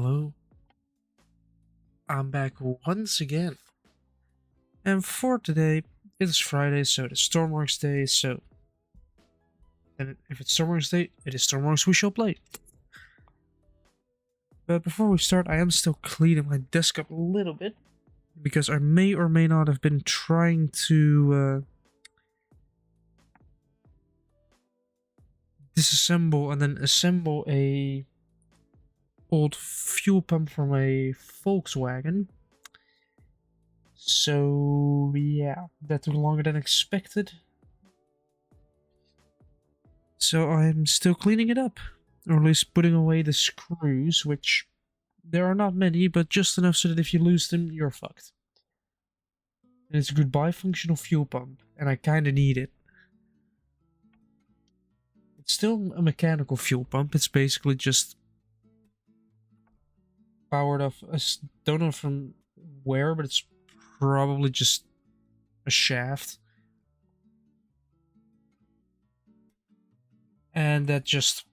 Hello, I'm back once again. And for today, it is Friday, so it is Stormworks Day, and if it's Stormworks Day, it is Stormworks we shall play. But before we start, I am still cleaning my desk up a little bit, because I may or may not have been trying to disassemble and then assemble a old fuel pump from a Volkswagen. So yeah, that took longer than expected. So I'm still cleaning it up, or at least putting away the screws, which there are not many, but just enough so that if you lose them, you're fucked. And it's a goodbye functional fuel pump, and I kinda need it. It's still a mechanical fuel pump, it's basically just powered off, I don't know from where, but it's probably just a shaft. And that just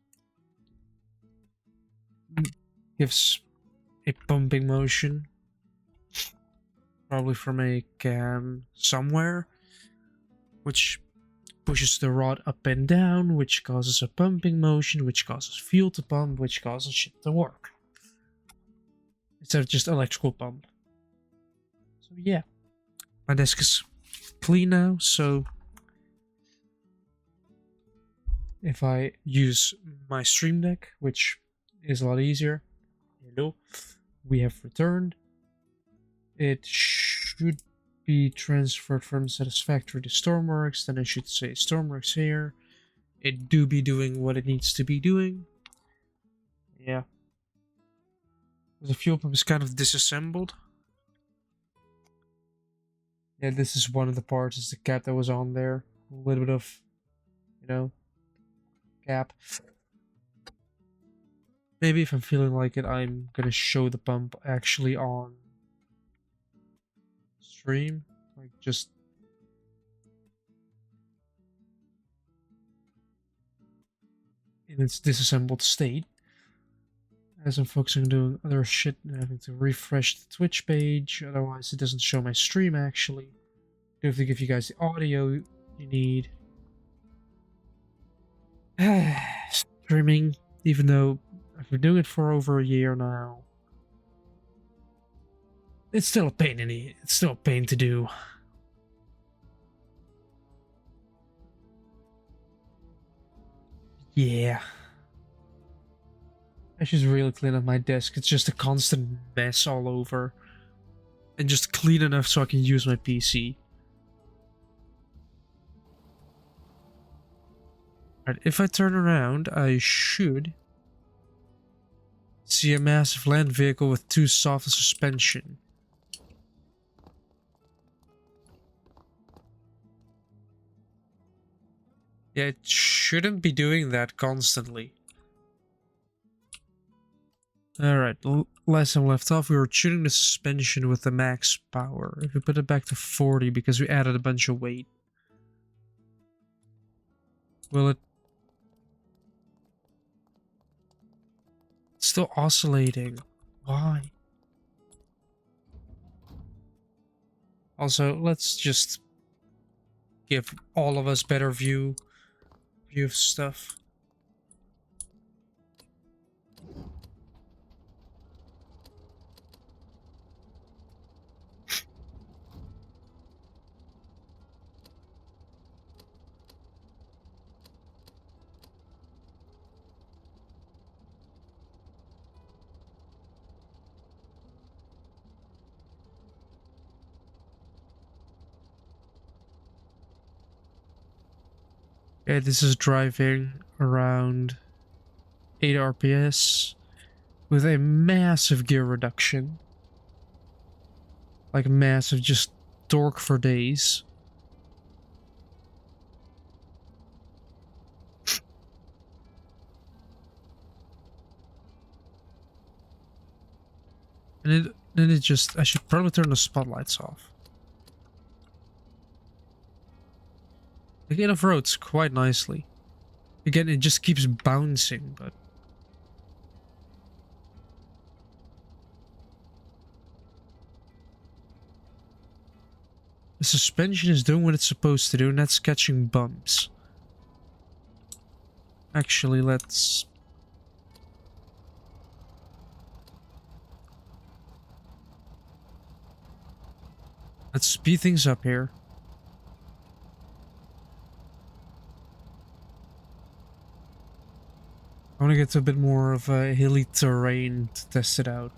gives a pumping motion, probably from a cam somewhere, which pushes the rod up and down, which causes a pumping motion, which causes fuel to pump, which causes shit to work. Instead of just electrical pump. So yeah, my desk is clean now, so if I use my Stream Deck, which is a lot easier, hello, we have returned. It should be transferred from Satisfactory to Stormworks, then I should say Stormworks here. It do be doing what it needs to be doing. Yeah. The fuel pump is kind of disassembled. Yeah, this is one of the parts, is the cap that was on there. A little bit of, cap. Maybe if I'm feeling like it, I'm gonna show the pump actually on stream, like just in its disassembled state, as I'm focusing on doing other shit and having to refresh the Twitch page, otherwise it doesn't show my stream actually. I have to give you guys the audio you need. Streaming, even though I've been doing it for over a year now, it's still a pain it's still a pain to do. Yeah. I should really clean up my desk. It's just a constant mess all over. And just clean enough so I can use my PC. Alright, if I turn around, I should see a massive land vehicle with 2 soft suspension. Yeah, it shouldn't be doing that constantly. Alright, last time left off, we were tuning the suspension with the max power. If we put it back to 40 because we added a bunch of weight, will it... It's still oscillating. Why? Also, let's just give all of us better view of stuff. Yeah, this is driving around 8 RPS with a massive gear reduction. Like massive, just torque for days. And then it just... I should probably turn the spotlights off. It off-roads quite nicely. Again, it just keeps bouncing, but... The suspension is doing what it's supposed to do, and that's catching bumps. Actually, let's speed things up here. I want to get to a bit more of a hilly terrain to test it out.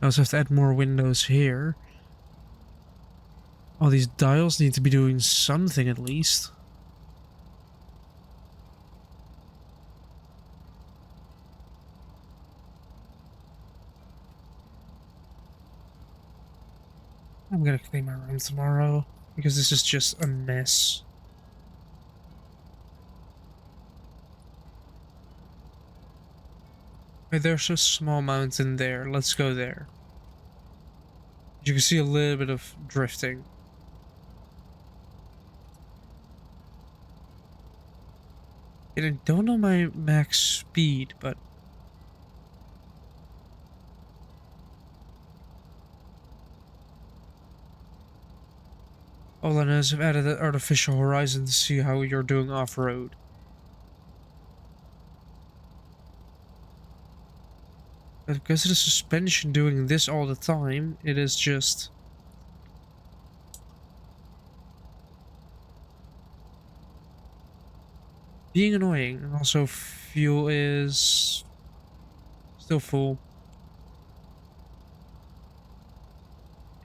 I also have to add more windows here. All these dials need to be doing something at least. I'm gonna clean my room tomorrow because this is just a mess. Wait, there's a small mountain there. Let's go there. You can see a little bit of drifting. And I don't know my max speed, but all I know is I've added an artificial horizon to see how you're doing off-road. But because of the suspension doing this all the time, it is just being annoying. And also fuel is still full.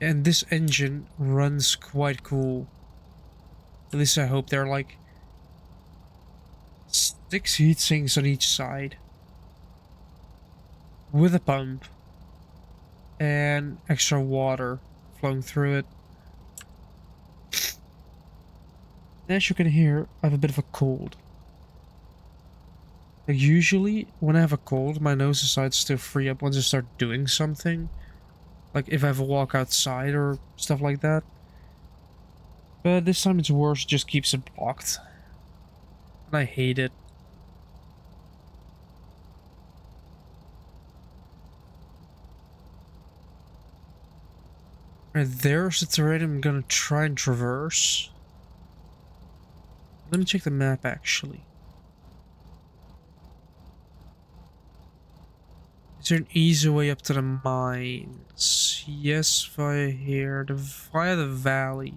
And this engine runs quite cool. At least I hope. There are like 6 heat sinks on each side. With a pump. And extra water flowing through it. As you can hear, I have a bit of a cold. Like usually, when I have a cold, my nose decides to free up once I start doing something. Like if I have a walk outside or stuff like that. But this time it's worse, it just keeps it blocked. And I hate it. Right, there's the terrain I'm gonna try and traverse. Let me check the map actually. Is there an easy way up to the mines? Yes, via here, via the valley.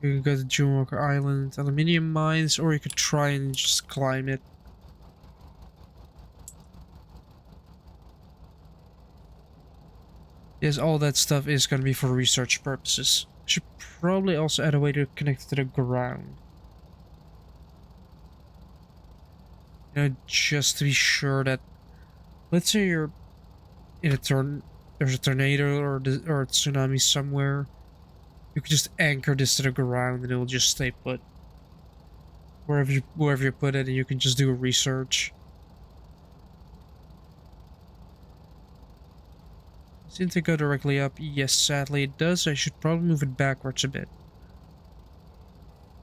You can go to June Walker Island, aluminium mines, or you could try and just climb it. Yes, all that stuff is going to be for research purposes. Should probably also add a way to connect it to the ground. You know, just to be sure that, let's say you're in a there's a tornado or a tsunami somewhere. You could just anchor this to the ground and it'll just stay put. Wherever you put it, and you can just do a research. Seems to go directly up. Yes, sadly it does. I should probably move it backwards a bit.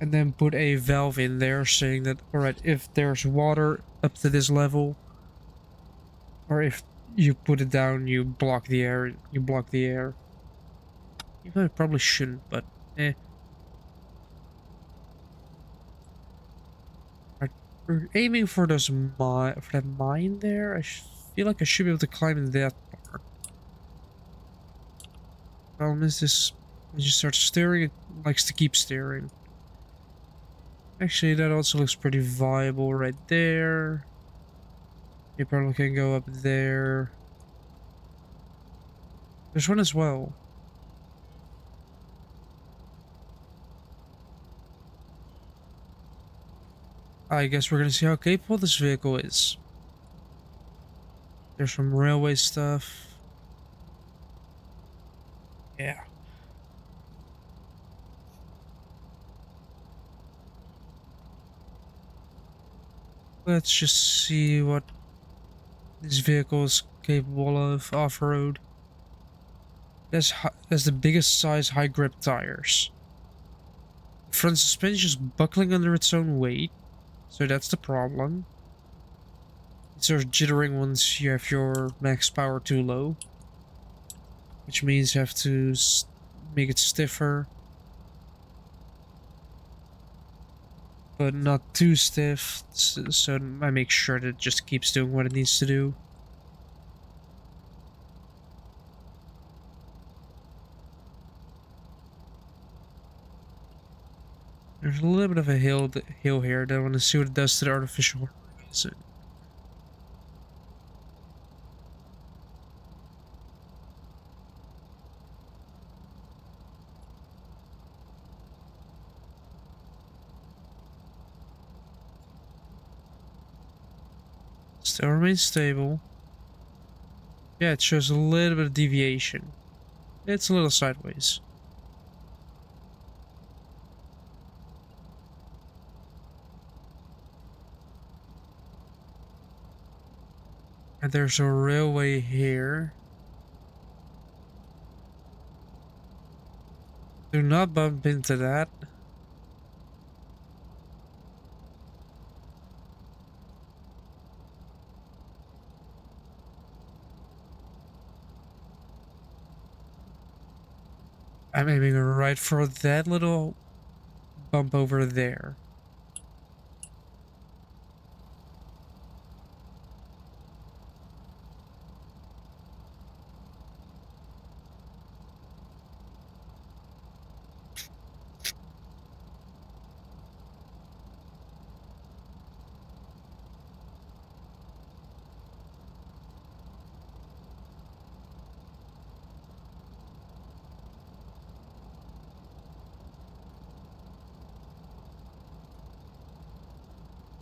And then put a valve in there saying that, alright, if there's water up to this level, or if you put it down, you block the air. Even though I probably shouldn't, but eh. Right, we're aiming for that mine there. I feel like I should be able to climb in that part. Problem is this, when you start steering, it likes to keep steering. Actually, that also looks pretty viable right there. You probably can go up there. There's one as well. I guess we're gonna see how capable this vehicle is. There's some railway stuff. Yeah. Let's just see what this vehicle is capable of off-road. That's the biggest size high grip tires. Front suspension is buckling under its own weight, so that's the problem. It starts jittering once you have your max power too low, which means you have to make it stiffer, but not too stiff, so I make sure that it just keeps doing what it needs to do. There's a little bit of a hill here that I want to see what it does to the artificial horizon. Still remains stable. Yeah, it shows a little bit of deviation. It's a little sideways. And there's a railway here. Do not bump into that. I'm aiming right for that little bump over there.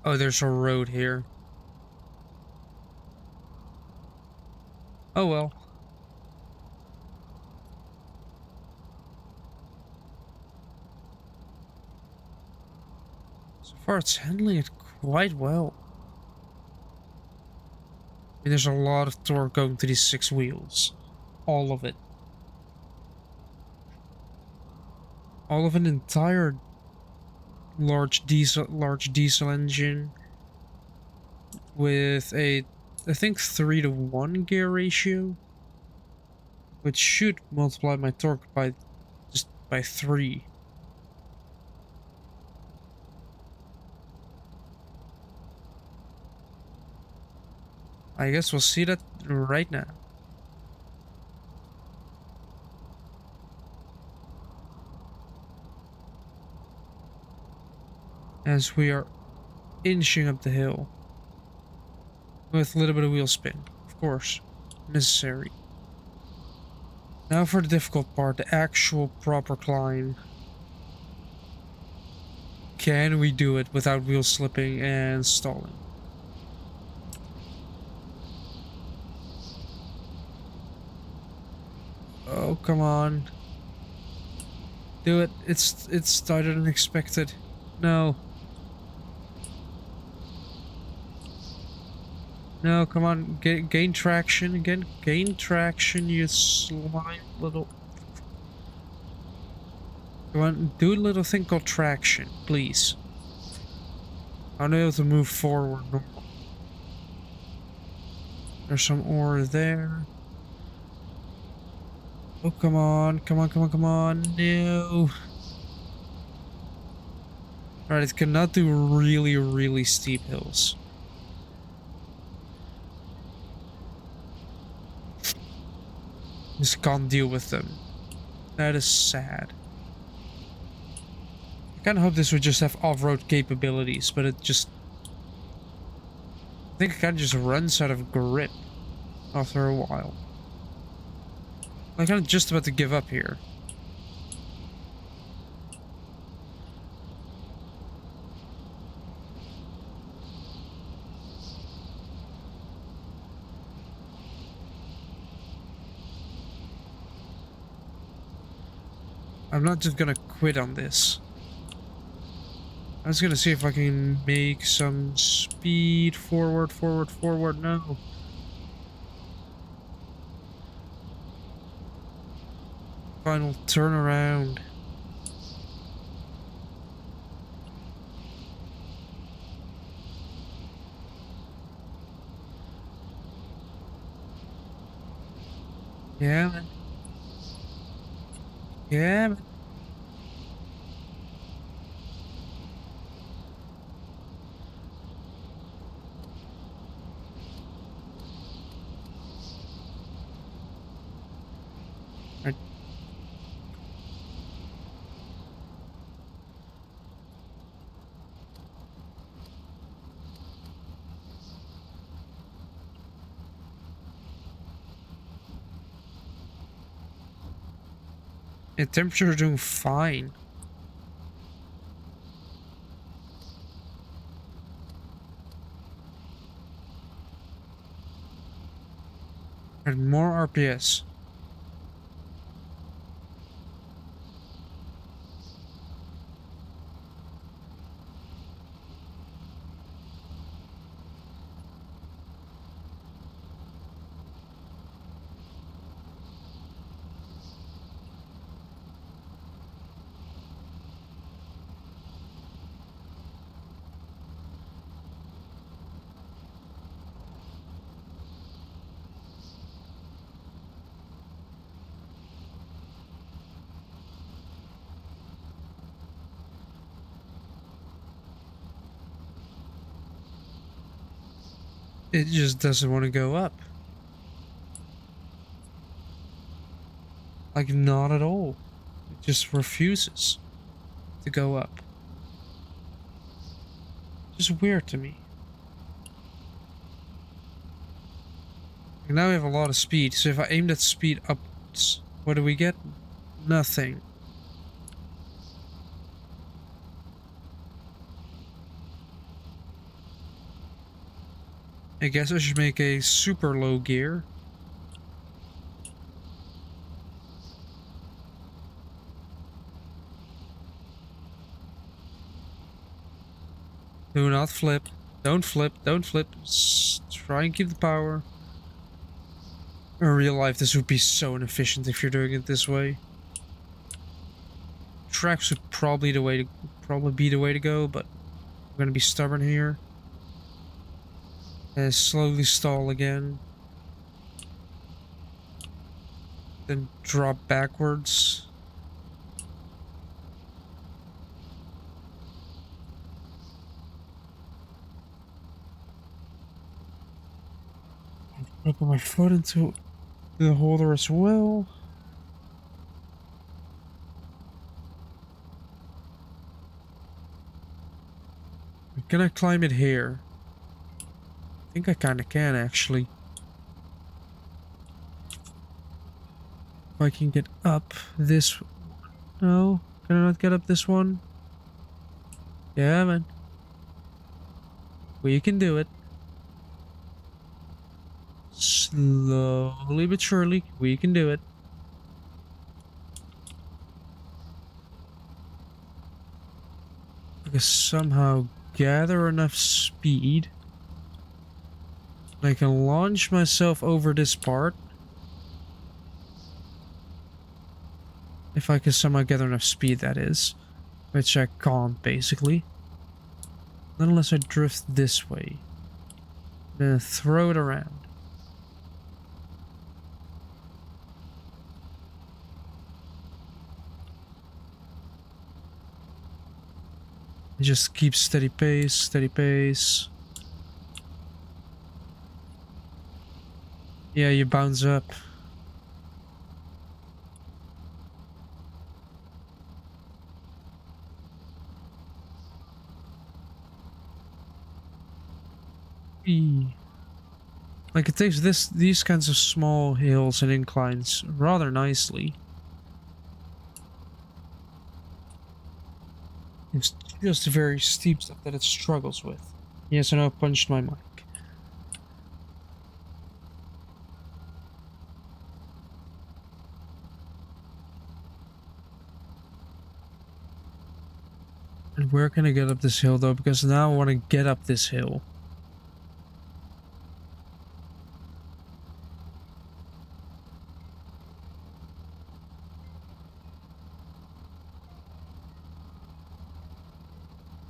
Oh, there's a road here. Oh well. So far it's handling it quite well. I mean, there's a lot of torque going to these 6 wheels. All of it. All of an entire large diesel engine with a, I think, 3-to-1 gear ratio, which should multiply my torque by just by 3. I guess we'll see that right now. As we are inching up the hill with a little bit of wheel spin, of course, necessary. Now for the difficult part, the actual proper climb. Can we do it without wheel slipping and stalling? Oh, come on. Do it. It's tighter than expected. No. No, come on. Gain traction again. Gain traction, you slime little... Come on, do a little thing called traction, please. I'm able to move forward. There's some ore there. Oh, come on. Come on, come on, come on. No. Alright, it cannot do really, really steep hills. Just can't deal with them. That is sad. I kinda hope this would just have off-road capabilities, but it just... I think it kinda just runs out of grip after a while. I'm kinda just about to give up here. I'm not just gonna quit on this. I'm just gonna see if I can make some speed forward, forward, forward. No. Final turnaround. Yeah, man. Yeah, man. Right. Yeah, temperature is doing fine. And more RPS. It just doesn't want to go up. Like, not at all. It just refuses to go up. Just weird to me. And now we have a lot of speed, so if I aim that speed upwards, what do we get? Nothing. I guess I should make a super low gear. Do not flip. Don't flip. Don't flip. Try and keep the power. In real life, this would be so inefficient if you're doing it this way. Tracks would probably be the way to go, but I'm gonna be stubborn here. And slowly stall again. Then drop backwards. I'll put my foot into the holder as well. Can I climb it here? I think I kinda can actually. If I can get up this... No? Can I not get up this one? Yeah, man. We can do it. Slowly but surely, we can do it. I can somehow gather enough speed. I can launch myself over this part. If I can somehow gather enough speed, that is. Which I can't, basically. Not unless I drift this way. Then throw it around. Just keep steady pace, steady pace. Yeah, you bounce up. Like, it takes these kinds of small hills and inclines rather nicely. It's just very steep stuff that it struggles with. Yes, I know I punched my mic. And where can I get up this hill though? Because now I want to get up this hill.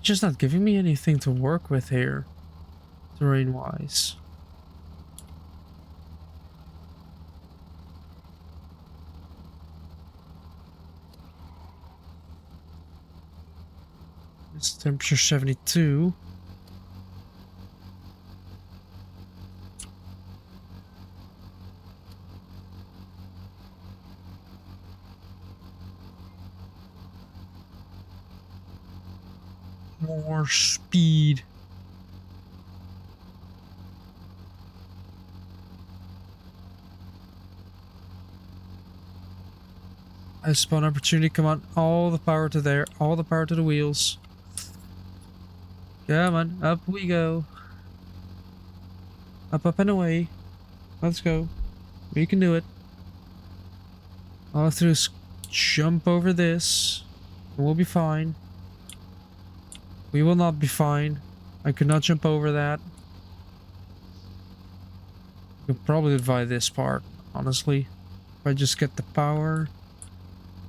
just not giving me anything to work with here, terrain-wise. It's temperature 72. More speed. I spawn opportunity. Come on. All the power to there. All the power to the wheels. Come on. Up we go. Up, up, and away. Let's go. We can do it. All I have to do is jump over this. And we'll be fine. We will not be fine. I could not jump over that. I could probably divide this part, honestly. If I just get the power.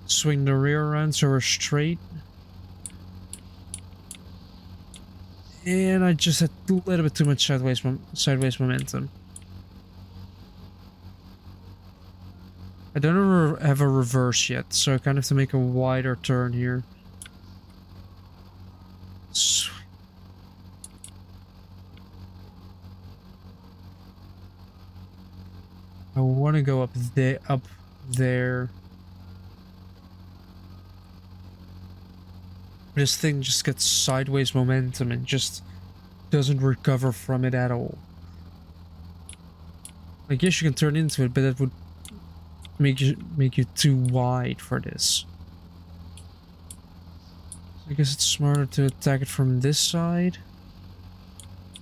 Swing the rear around so we're straight. And I just had a little bit too much sideways momentum. I don't have a reverse yet, so I kind of have to make a wider turn here. I want to go up there. This thing just gets sideways momentum and just doesn't recover from it at all. I guess you can turn into it, but that would make you too wide for this. I guess it's smarter to attack it from this side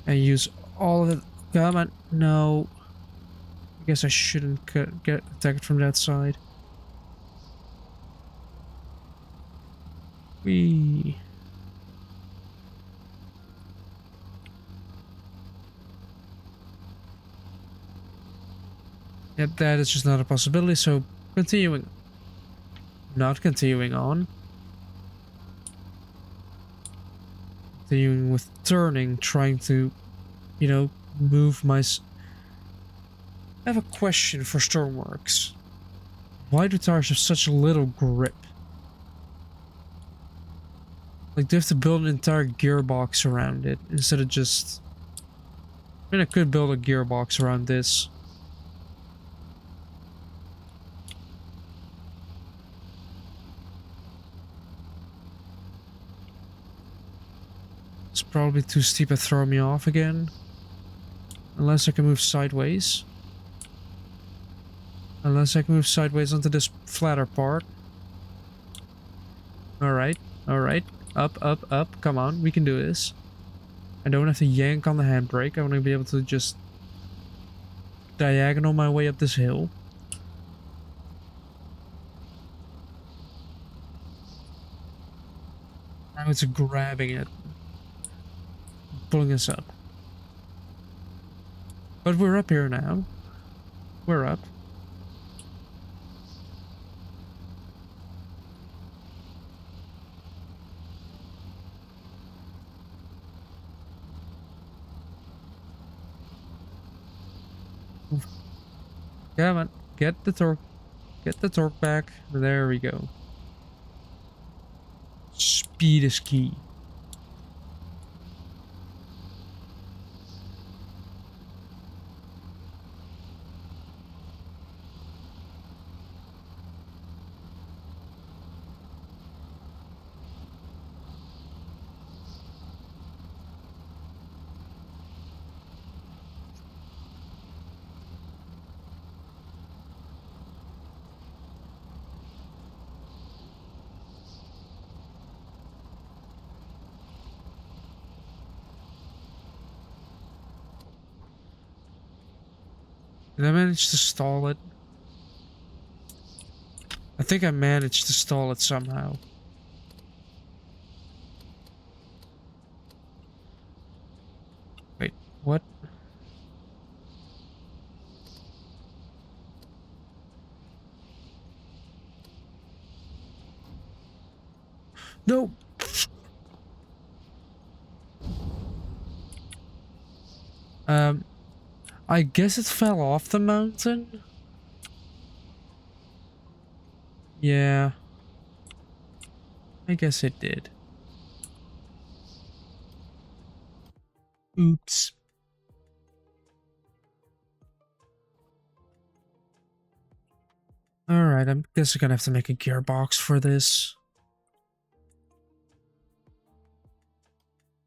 and use all of it. Come on, no. I guess I shouldn't attack it from that side. Whee. Yep, that is just not a possibility, so continuing. Not continuing on. Continuing with turning, trying to, you know, move my... I have a question for Stormworks. Why do tires have such a little grip? Like, do you have to build an entire gearbox around it instead of just... I mean, I could build a gearbox around this. It's probably too steep to throw me off again. Unless I can move sideways. Unless I can move sideways onto this flatter part. Alright, alright. Up, up, up. Come on, we can do this. I don't have to yank on the handbrake. I want to be able to just diagonal my way up this hill. Now it's grabbing it. Pulling us up. But we're up here now. We're up. Come on, get the torque back. There we go. Speed is key. Did I manage to stall it? I think I managed to stall it somehow. Wait, what? No! Um, I guess it fell off the mountain. Yeah, I guess it did. Oops. Alright, I guess I'm gonna have to make a gearbox for this.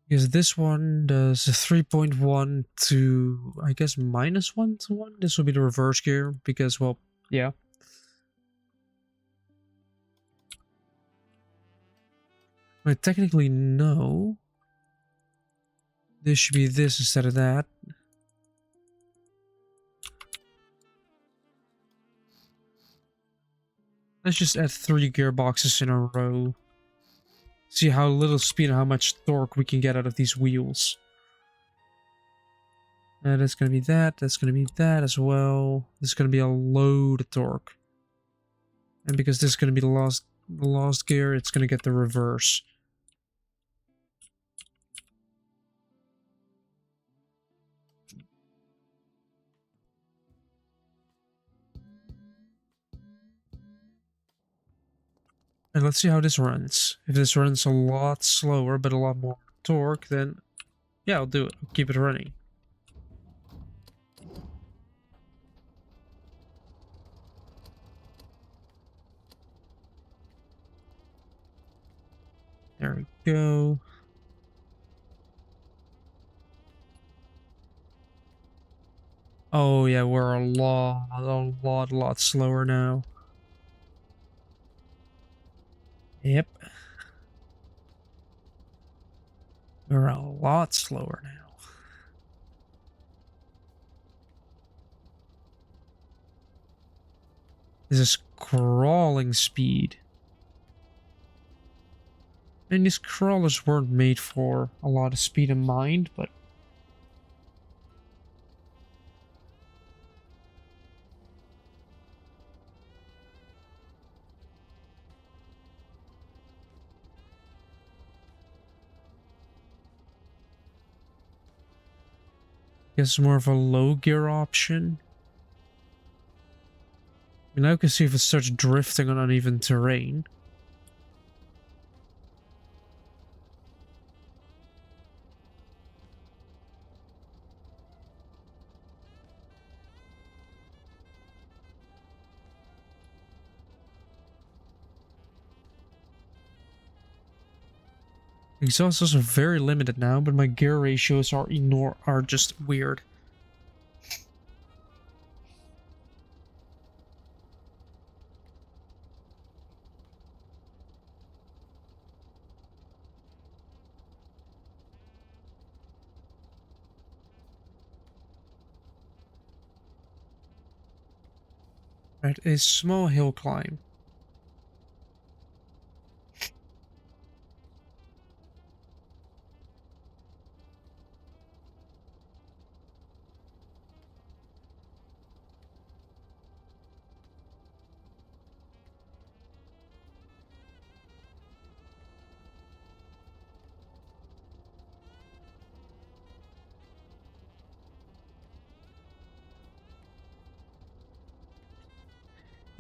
Because this one does a 3.1 to, I guess, -1 to 1. This will be the reverse gear because, well, yeah. But technically, no. This should be this instead of that. Let's just add 3 gearboxes in a row. See how little speed and how much torque we can get out of these wheels. That's gonna be that. That's gonna be that as well. This is gonna be a load of torque. And because this is gonna be the last gear, it's gonna get the reverse. And let's see how this runs. If this runs a lot slower but a lot more torque, then yeah, I'll do it. I'll keep it running. There we go. Oh yeah, we're a lot slower now. Yep. We're a lot slower now. This is crawling speed. And these crawlers weren't made for a lot of speed in mind, but I guess more of a low gear option. I now can see if it starts drifting on uneven terrain. Exhaust is very limited now, but my gear ratios are just weird. Right, a small hill climb.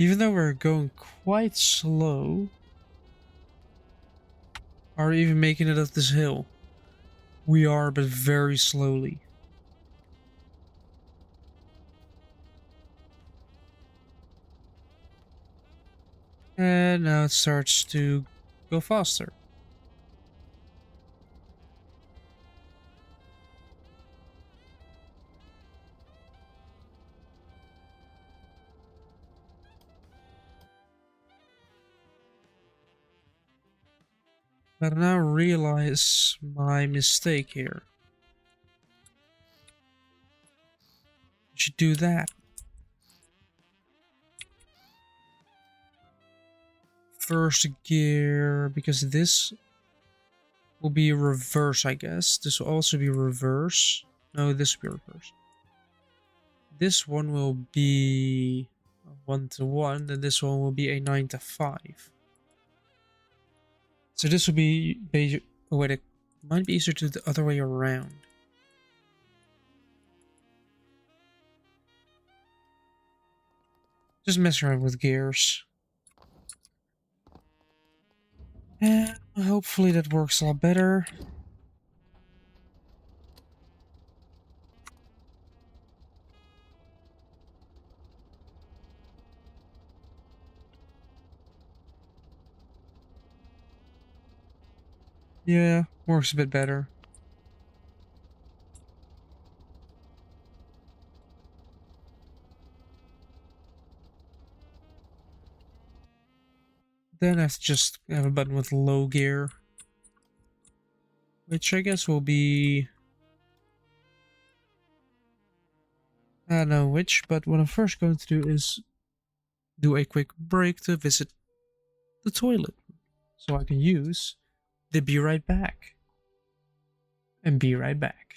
Even though we're going quite slow, are we even making it up this hill? We are, but very slowly. And now it starts to go faster. But I now realize my mistake here. I should do that. First gear, because this will be reverse, I guess. This will also be reverse. No, this will be reverse. This one will be a 1 to 1, and this one will be a 9 to 5. So this will be... Oh wait, it might be easier to do the other way around. Just messing around with gears. And hopefully that works a lot better. Yeah, works a bit better. Then I have to just have a button with low gear, which I guess will be... I don't know which, but what I'm first going to do is do a quick break to visit the toilet, so I can use the be right back. And be right back.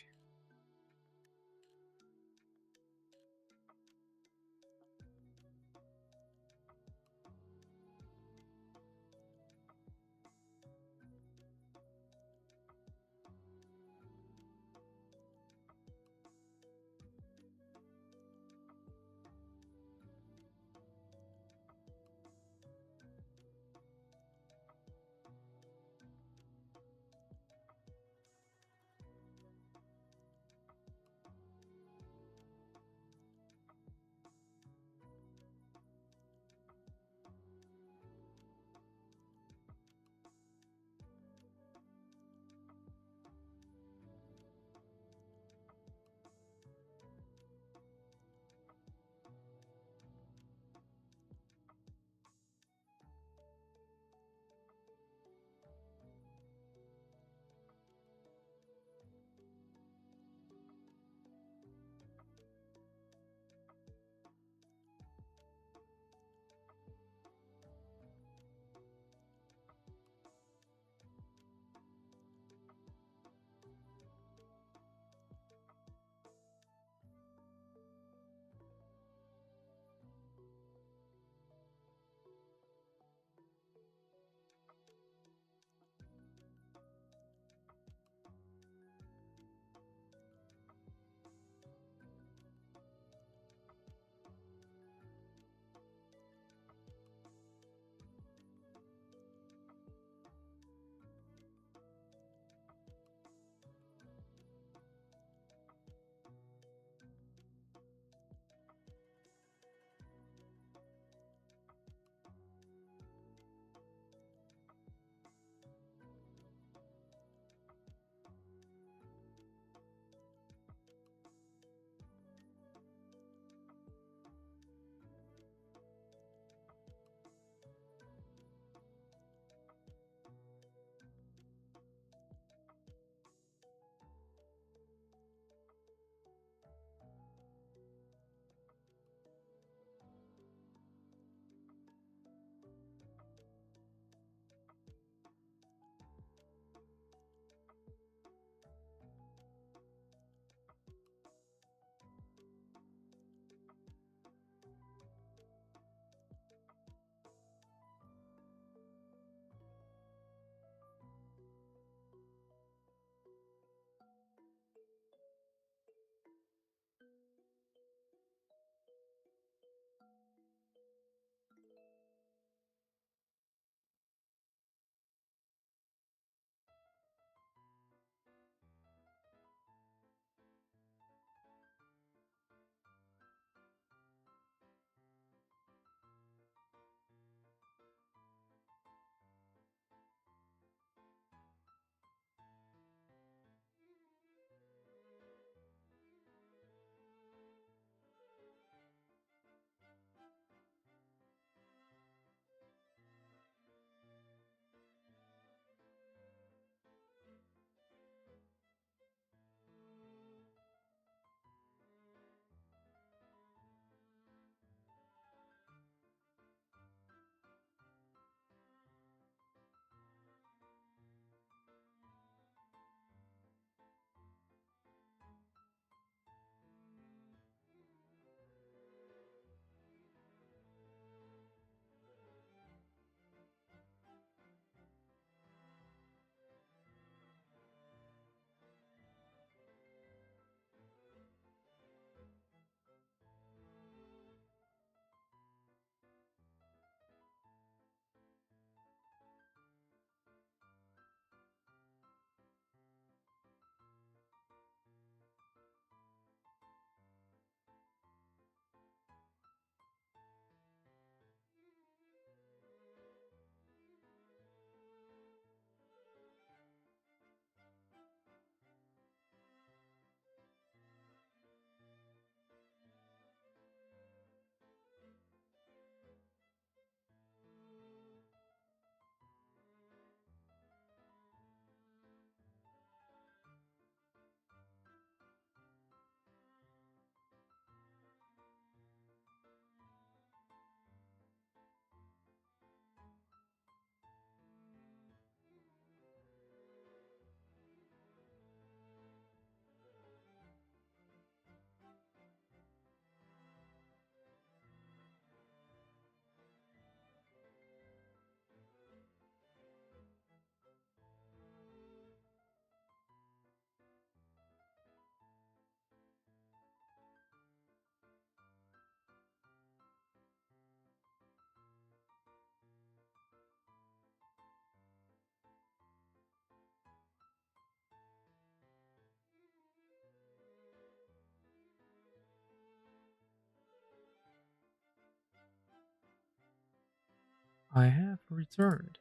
I have returned.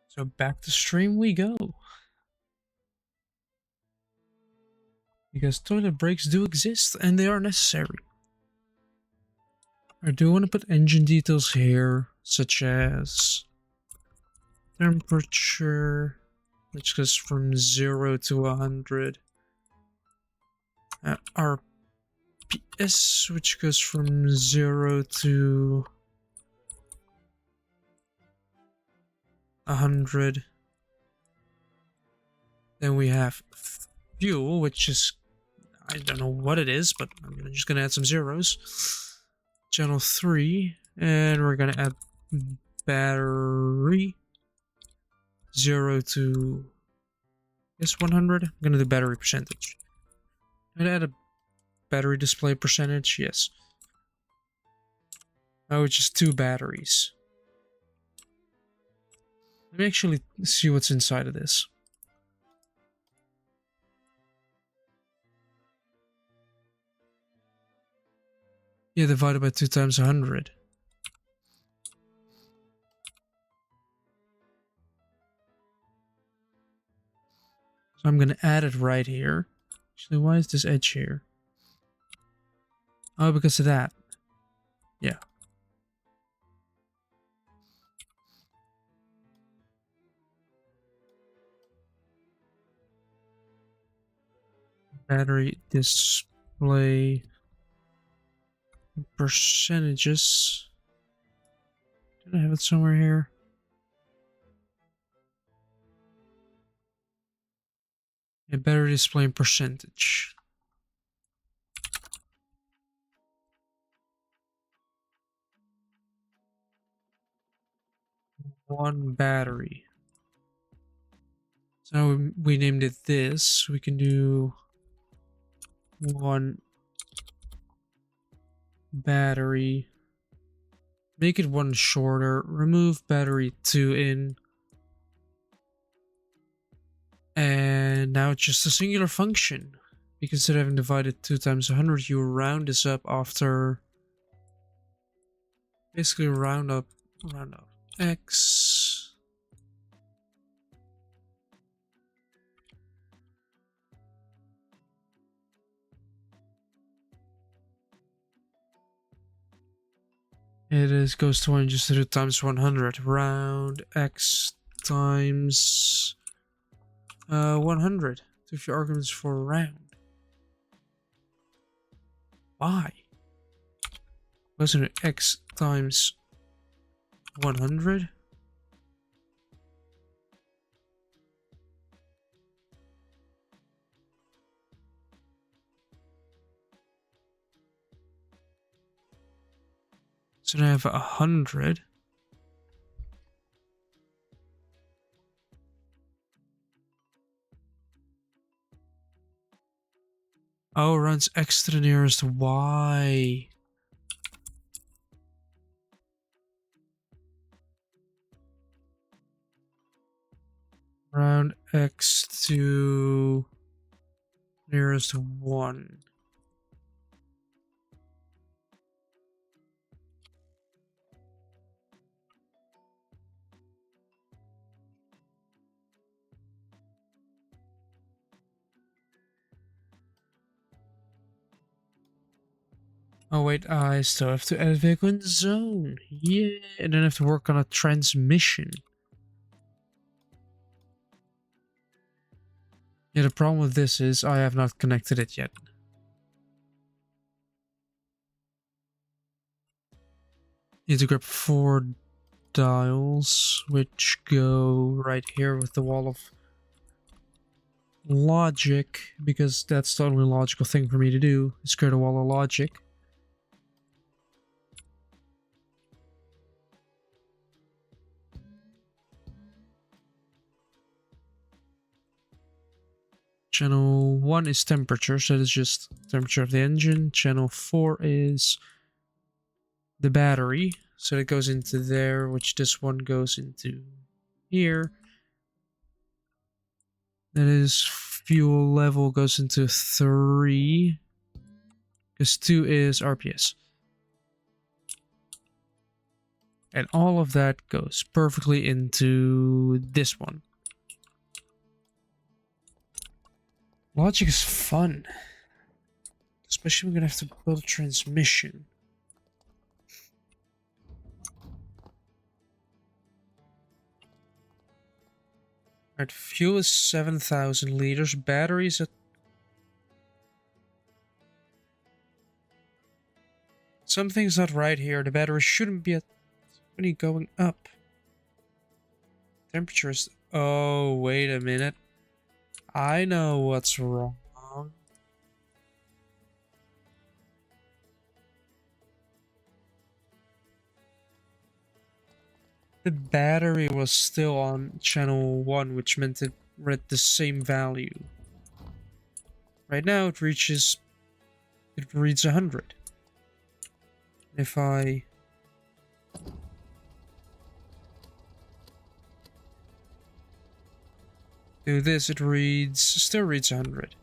So back to stream we go. Because toilet breaks do exist and they are necessary. I do want to put engine details here, such as temperature, which goes from 0 to 100. RPS, which goes from 0 to 100. Then we have fuel, which is, I don't know what it is, but I'm just gonna add some zeros. Channel 3, and we're gonna add battery 0 to, I guess, 100. I'm gonna do battery percentage. I'm gonna add a battery display percentage, yes. Oh, it's just 2 batteries. Let me actually see what's inside of this. Yeah, divided by 2 times 100. So I'm gonna add it right here. Actually, why is this edge here? Oh, because of that. Yeah. Battery display percentages. Did I have it somewhere here? Yeah, battery display percentage. One battery. So we named it this. We can do 1 battery. Make it 1 shorter. Remove battery 2 in. And now it's just a singular function. Because instead of having divided 2 times 100, you round this up after. Basically round up x. It goes to 1 just to do times 100. Round x times 100. So if your arguments for round. Why? Wasn't it x times 100? So now I have 100. Oh, runs x to the nearest y. Round x to nearest 1. Oh wait, I still have to add vehicle in zone. Yeah, and then I have to work on a transmission. Yeah, the problem with this is I have not connected it yet. You need to grab 4 dials, which go right here with the wall of logic, because that's the only logical thing for me to do, is create a wall of logic. Channel 1 is temperature, so it's just temperature of the engine. Channel 4 is the battery, so it goes into there, which this one goes into here. That is fuel level goes into 3, because 2 is RPS. And all of that goes perfectly into this one. Logic is fun. Especially when we're gonna have to build a transmission. Alright, fuel is 7,000 liters. Batteries at... Something's not right here. The battery shouldn't be at 20 going up. Temperatures... Oh, wait a minute. I know what's wrong. The battery was still on channel 1, which meant it read the same value. Right now it reads 100. If I do this, it still reads 100.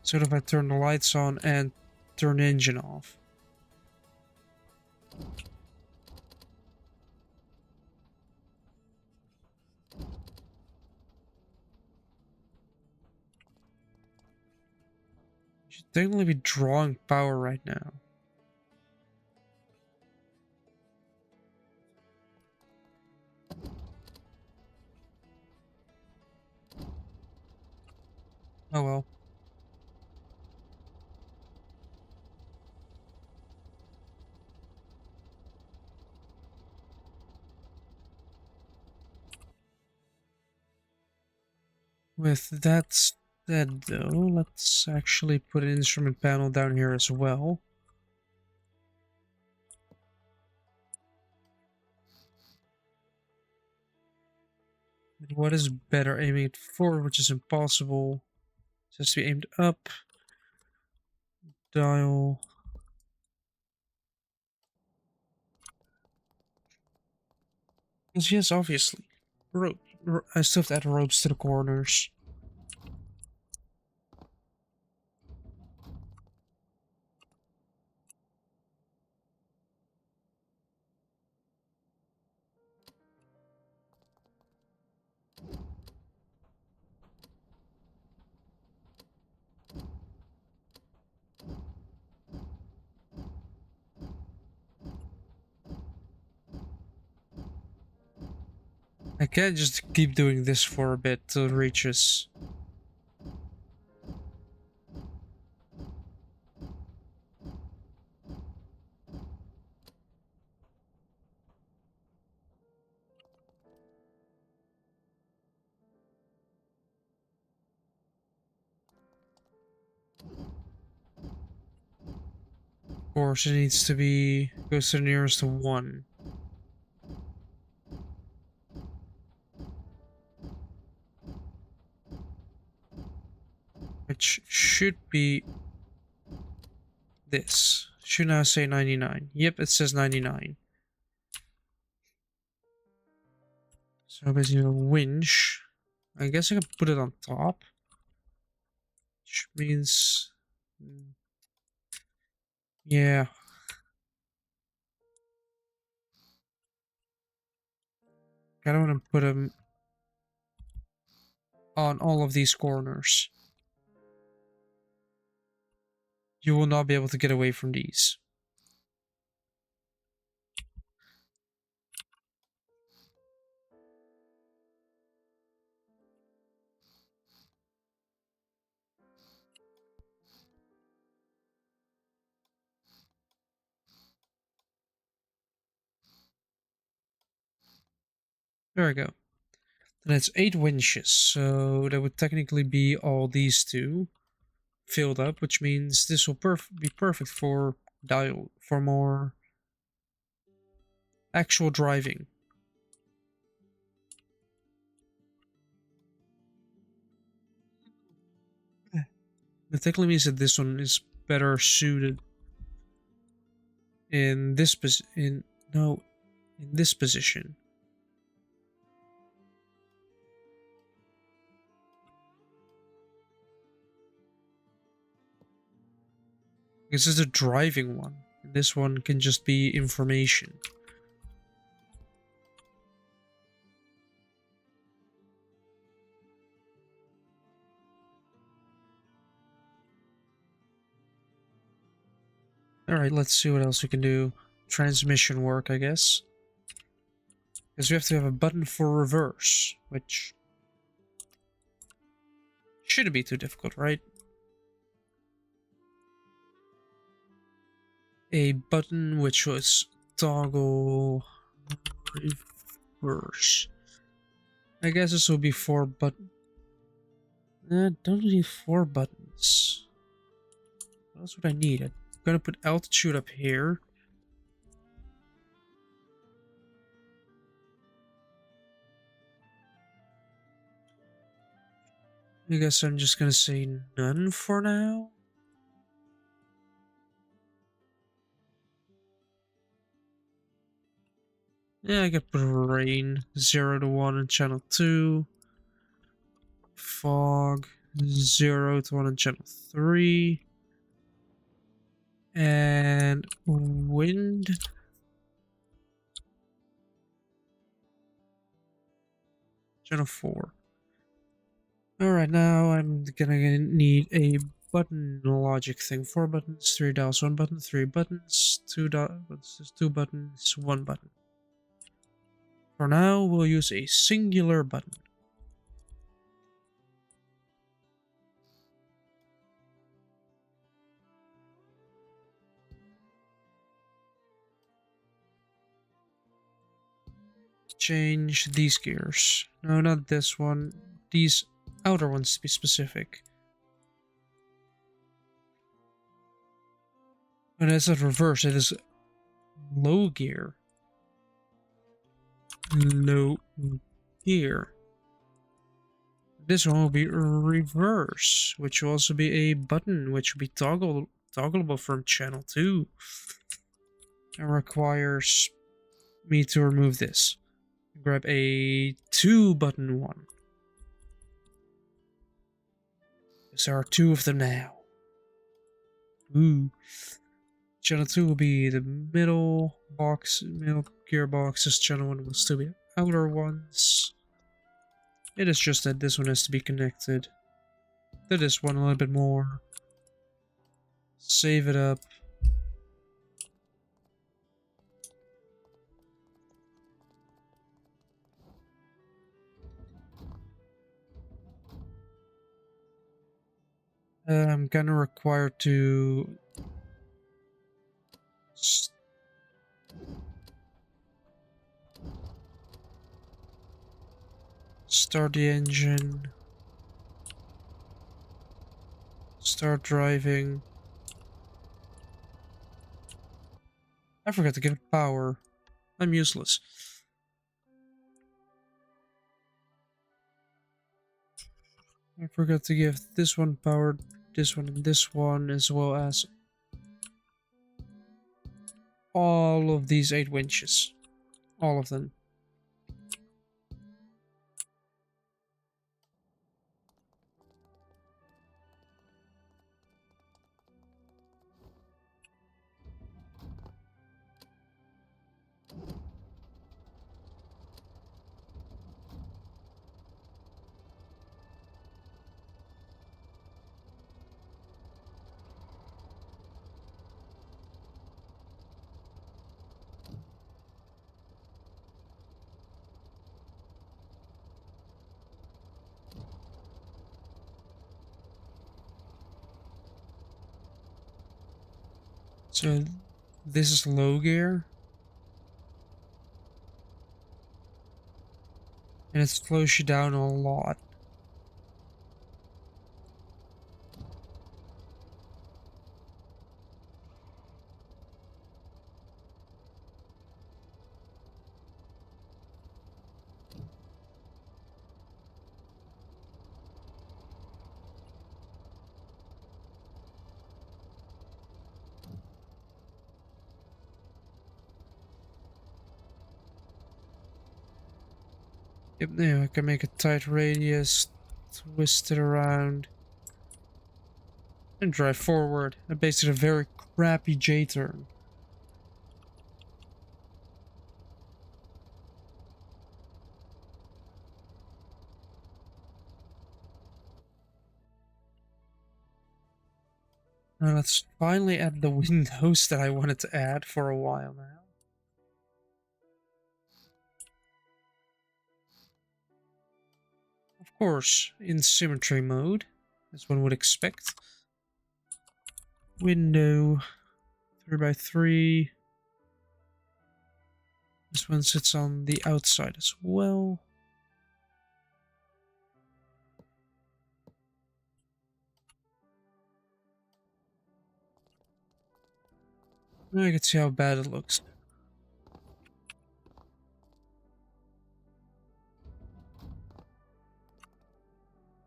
So if I turn the lights on and turn the engine off. You should technically be drawing power right now. Oh well. With that said though, let's actually put an instrument panel down here as well. What is better? Aiming it forward, which is impossible. It has to be aimed up. Dial. Yes, obviously. Rope. I still have to add ropes to the corners. I can't just keep doing this for a bit till it reaches. Of course, it needs to be goes to the nearest to 1. Which should be this. Should now say 99. Yep, it says 99. So basically a winch. I guess I can put it on top. Which means... Yeah. I don't want to put them on all of these corners. You will not be able to get away from these. There we go. And it's 8 winches, so that would technically be all these two filled up, which means this will be perfect for more actual driving. It technically means that this one is better suited in this in this position. This is a driving one. This one can just be information. Alright, let's see what else we can do. Transmission work, I guess. Because we have to have a button for reverse, which shouldn't be too difficult, right? A button which was toggle reverse. I guess this will be 4 buttons. Don't need 4 buttons. What else would I need? I'm gonna put altitude up here. I guess I'm just gonna say none for now. Yeah, I could put rain 0 to 1 on channel 2. Fog 0 to 1 on channel 3. And wind. Channel 4. Alright, now I'm gonna need a button logic thing. 4 buttons, 3 dials, 1 button, 3 buttons, 2 buttons, 1 button. For now, we'll use a singular button. Change these gears. No, not this one. These outer ones to be specific. And as a reverse, it is low gear. Low gear. This one will be reverse, which will also be a button, which will be toggleable from channel 2. It requires me to remove this. Grab a 2 button one. Because there are 2 of them now. Ooh. Channel 2 will be the middle box, middle gearboxes. Channel 1 will still be the outer ones. It is just that this one has to be connected to this one a little bit more. Save it up. I'm gonna require to start the engine, start driving. I forgot to give it power. I'm useless. I forgot to give this one power, this one, and this one, as well as all of these 8 winches. All of them. So this is low gear. And it slows you down a lot. Yep, now I can make a tight radius, twist it around. And drive forward. That basically a very crappy J-turn. Now let's finally add the windows that I wanted to add for a while now. Of course, in symmetry mode, as one would expect. Window 3x3. This one sits on the outside as well. Now I can see how bad it looks.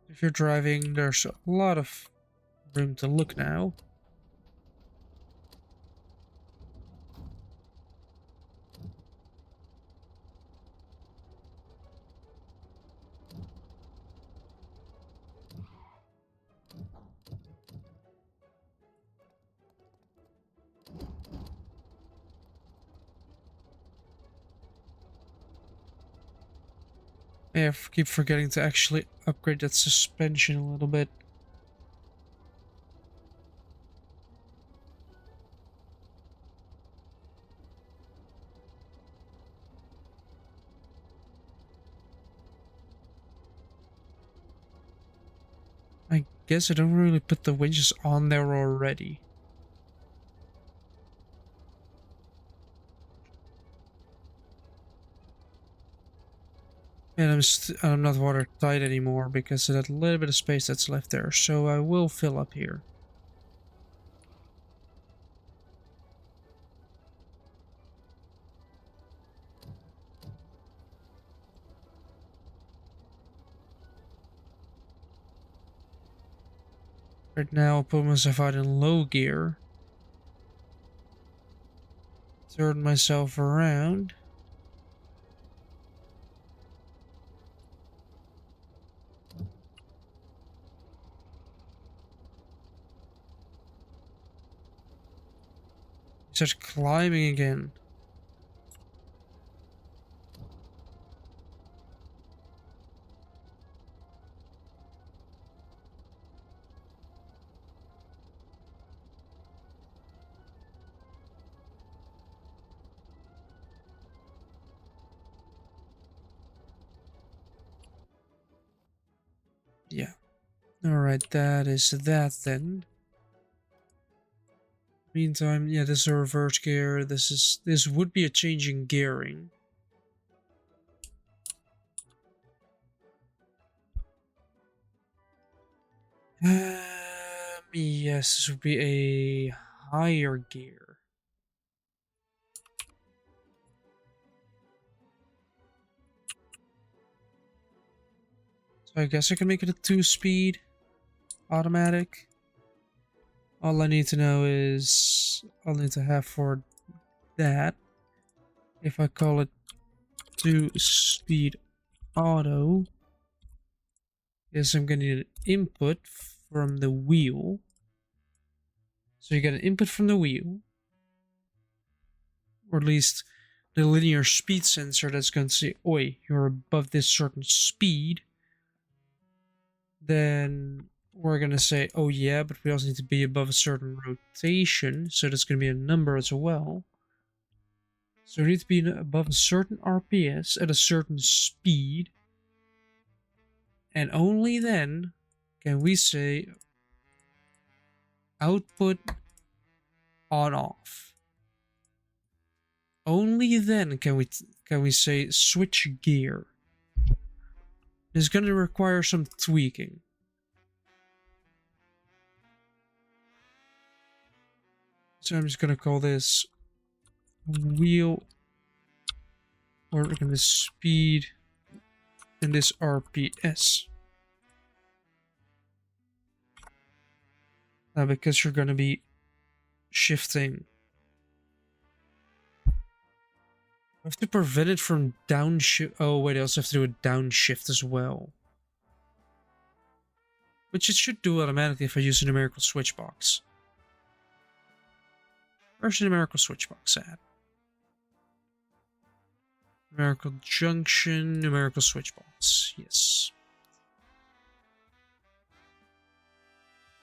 If you're driving, there's a lot of room to look now. I keep forgetting to actually upgrade that suspension a little bit. I guess I don't really put the winches on there already. And I'm not watertight anymore because of that little bit of space that's left there, so I will fill up here. Right now, I'll put myself out in low gear. Turn myself around. Start climbing again. Yeah. Alright, that is that then. Meantime, yeah, this is a reverse gear. This would be a change in gearing. Yes, this would be a higher gear. So I guess I can make it a 2-speed automatic. All I need to know is I'll need to have for that. If I call it 2-speed auto, is I'm gonna need an input from the wheel. So you get an input from the wheel, or at least the linear speed sensor that's going to say, oi, you're above this certain speed. Then we're going to say, oh yeah, but we also need to be above a certain rotation, so that's going to be a number as well. So we need to be above a certain RPS at a certain speed, and only then can we say output on off. Only then can we say switch gear. It's going to require some tweaking. So I'm just going to call this wheel, or we're going to speed, and this RPS. Now, because you're going to be shifting, I have to prevent it from downshift. Oh wait, I also have to do a downshift as well. which it should do automatically if I use a numerical switch box. Where's the numerical switch box at? Numerical junction, numerical switch box. Yes.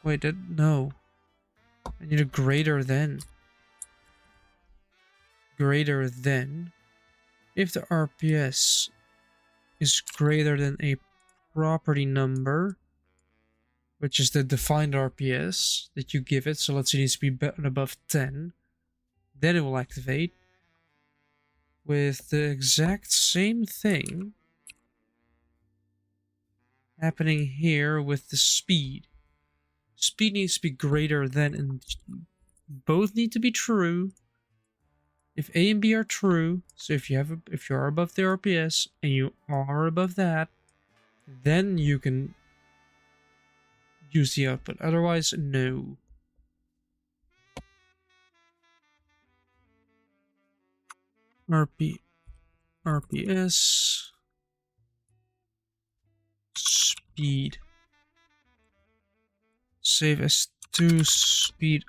Wait, no. I need a greater than. Greater than. If the RPS is greater than a property number, which is the defined RPS that you give it, so let's say it needs to be above 10, then it will activate with the exact same thing happening here with the speed. Speed needs to be greater than, and both need to be true. If A and B are true, so if you are above the RPS and you are above that, then you can use the output. Otherwise, no. RPS speed. Save as 2 speed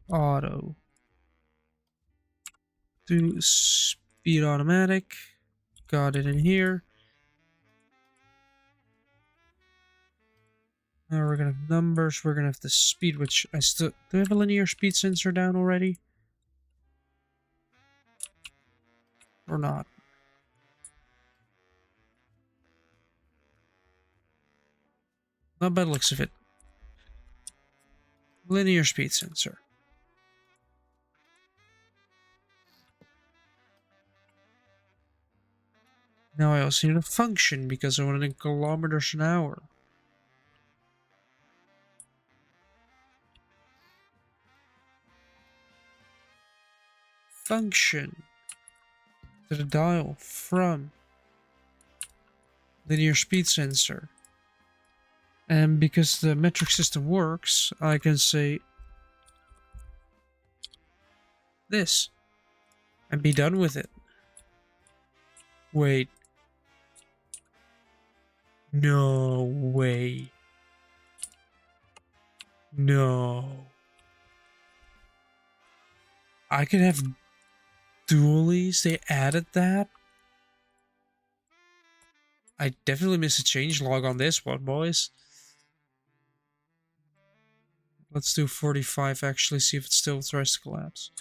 auto. 2 speed automatic. Got it in here. Now we're gonna have numbers. We're gonna have the speed, which I still do I have a linear speed sensor down already? Or not? Not by the looks of it. Linear speed sensor. Now I also need a function because I want it in kilometers an hour. Function to the dial from linear speed sensor. And because the metric system works, I can say this and be done with it. Wait. No way. No. I could have dualies. They added that. I definitely missed a changelog on this one, boys. Let's do 45 actually, see if it still tries to collapse.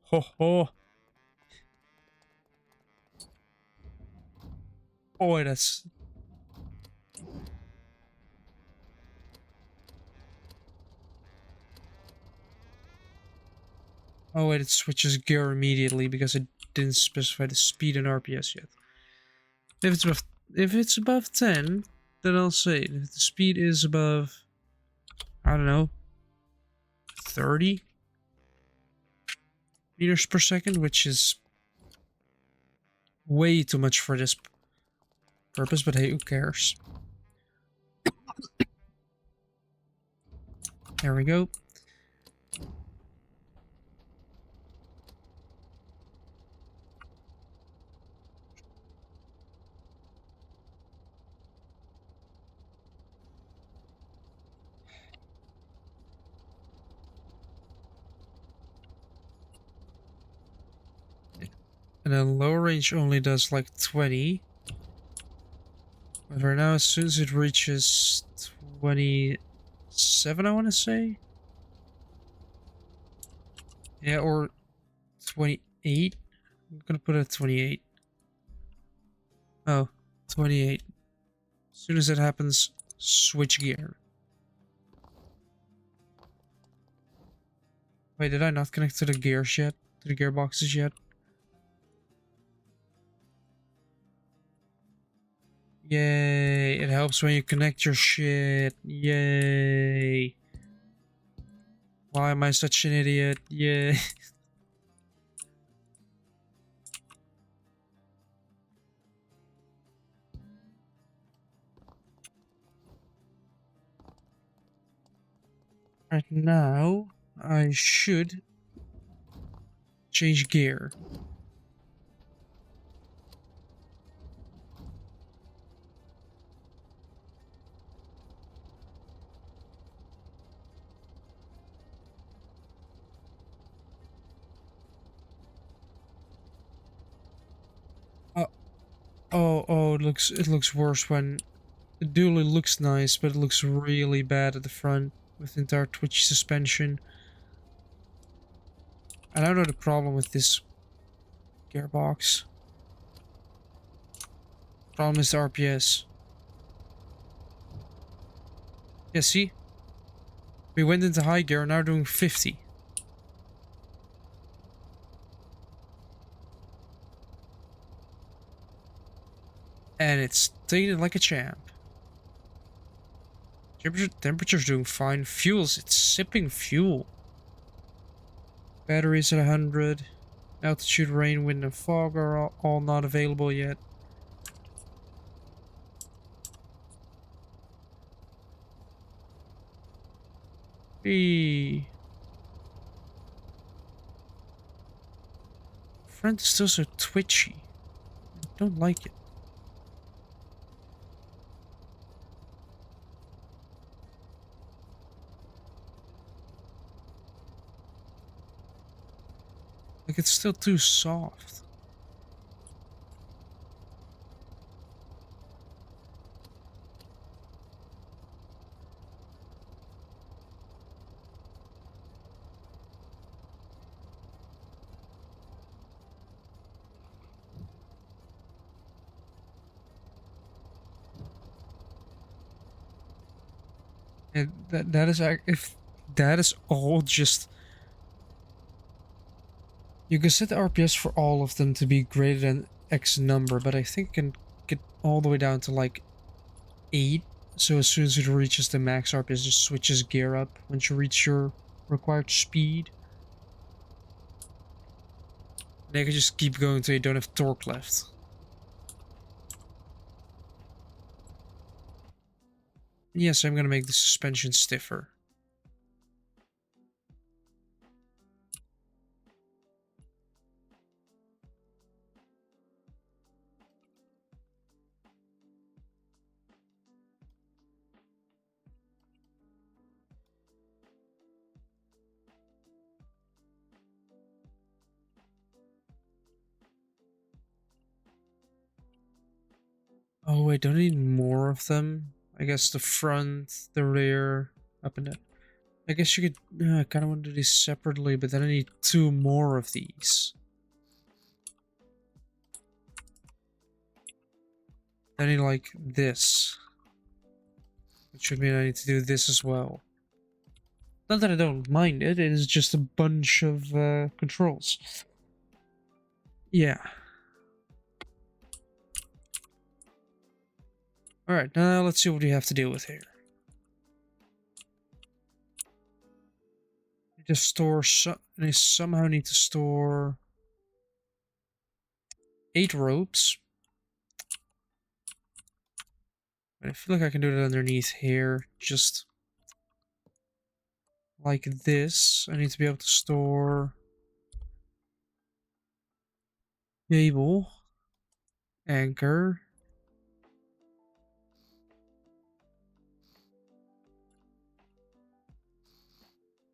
Ho ho. Boy, that's... Oh wait, it switches gear immediately because it didn't specify the speed and RPS yet. If it's above 10, then I'll say it. If the speed is above, I don't know, 30 meters per second, which is way too much for this purpose, but hey, who cares? There we go. And then low range only does like 20. But right now, as soon as it reaches 27, I want to say. Yeah, or 28. I'm gonna put it at 28. Oh, 28. As soon as that happens, switch gear. Wait, did I not connect to the gears yet? To the gearboxes yet? Yay! It helps when you connect your shit. Yay! Why am I such an idiot? Yay! Right now, I should change gear. Oh, it looks worse when it dually looks nice, but it looks really bad at the front with the entire twitch suspension. And I don't know the problem with this gearbox. Problem is the RPS. Yeah, see? We went into high gear, now doing 50. And it's taking it like a champ. Temperature's doing fine. Fuels, it's sipping fuel. Batteries at 100. Altitude, rain, wind, and fog are all not available yet. Hey. Front is still so twitchy. I don't like it. Like, it's still too soft. And that is if that is all just, you can set the RPS for all of them to be greater than X number, but I think it can get all the way down to like 8. So as soon as it reaches the max RPS, just switches gear up once you reach your required speed. They can just keep going until you don't have torque left. Yes, I'm gonna make the suspension stiffer. Oh wait, don't I need more of them? I guess the front, the rear, up and down. I guess you could, I kind of want to do these separately, but then I need 2 more of these. Then I need like this. Which would mean I need to do this as well. Not that I don't mind it, it is just a bunch of controls. Yeah. Alright, now let's see what we have to deal with here. Need to store I somehow need to store 8 ropes. I feel like I can do it underneath here, just like this. I need to be able to store cable, anchor,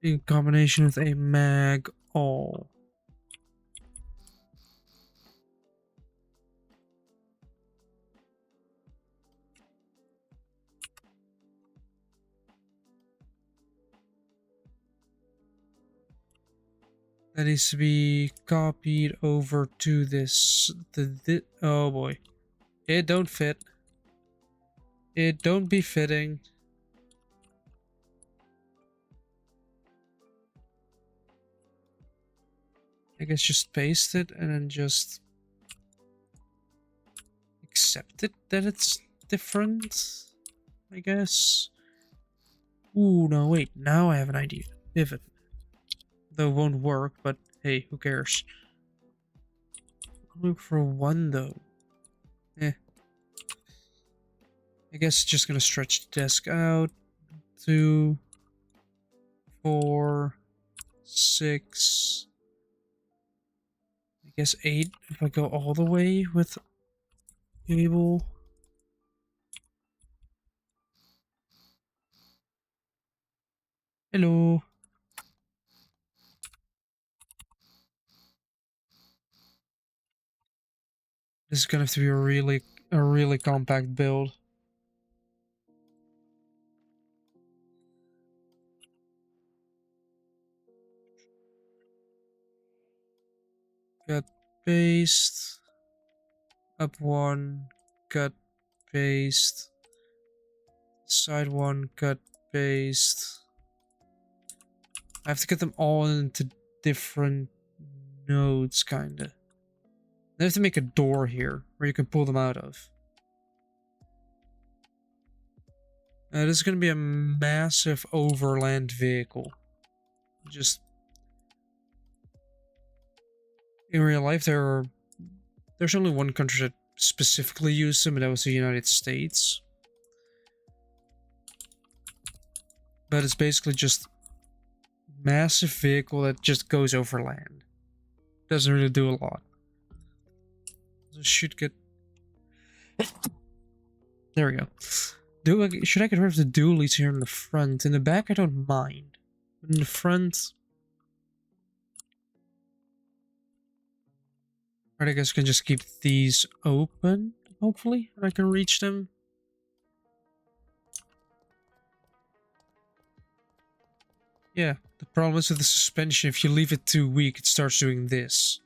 in combination with a mag all. That needs to be copied over to this. Oh boy. It don't fit. It don't be fitting. I guess just paste it and then just accept it that it's different, I guess. Ooh, no, wait. Now I have an idea. Pivot. Though it won't work, but hey, who cares? Look for 1 though. Eh. I guess just gonna stretch the desk out. 2, 4, 6. I guess 8 if I go all the way with cable. Hello. This is gonna have to be really a really compact build. Cut, paste. Up one, cut, paste. Side one, cut, paste. I have to get them all into different nodes, kinda. I have to make a door here where you can pull them out of. This is going to be a massive overland vehicle. Just in real life, there's only one country that specifically used them, and that was the United States. But it's basically just massive vehicle that just goes over land. Doesn't really do a lot. So should get. There we go. Should I get rid of the dualies here in the front? In the back, I don't mind. But in the front, I guess I can just keep these open, hopefully, and I can reach them. Yeah, the problem is with the suspension, if you leave it too weak, it starts doing this.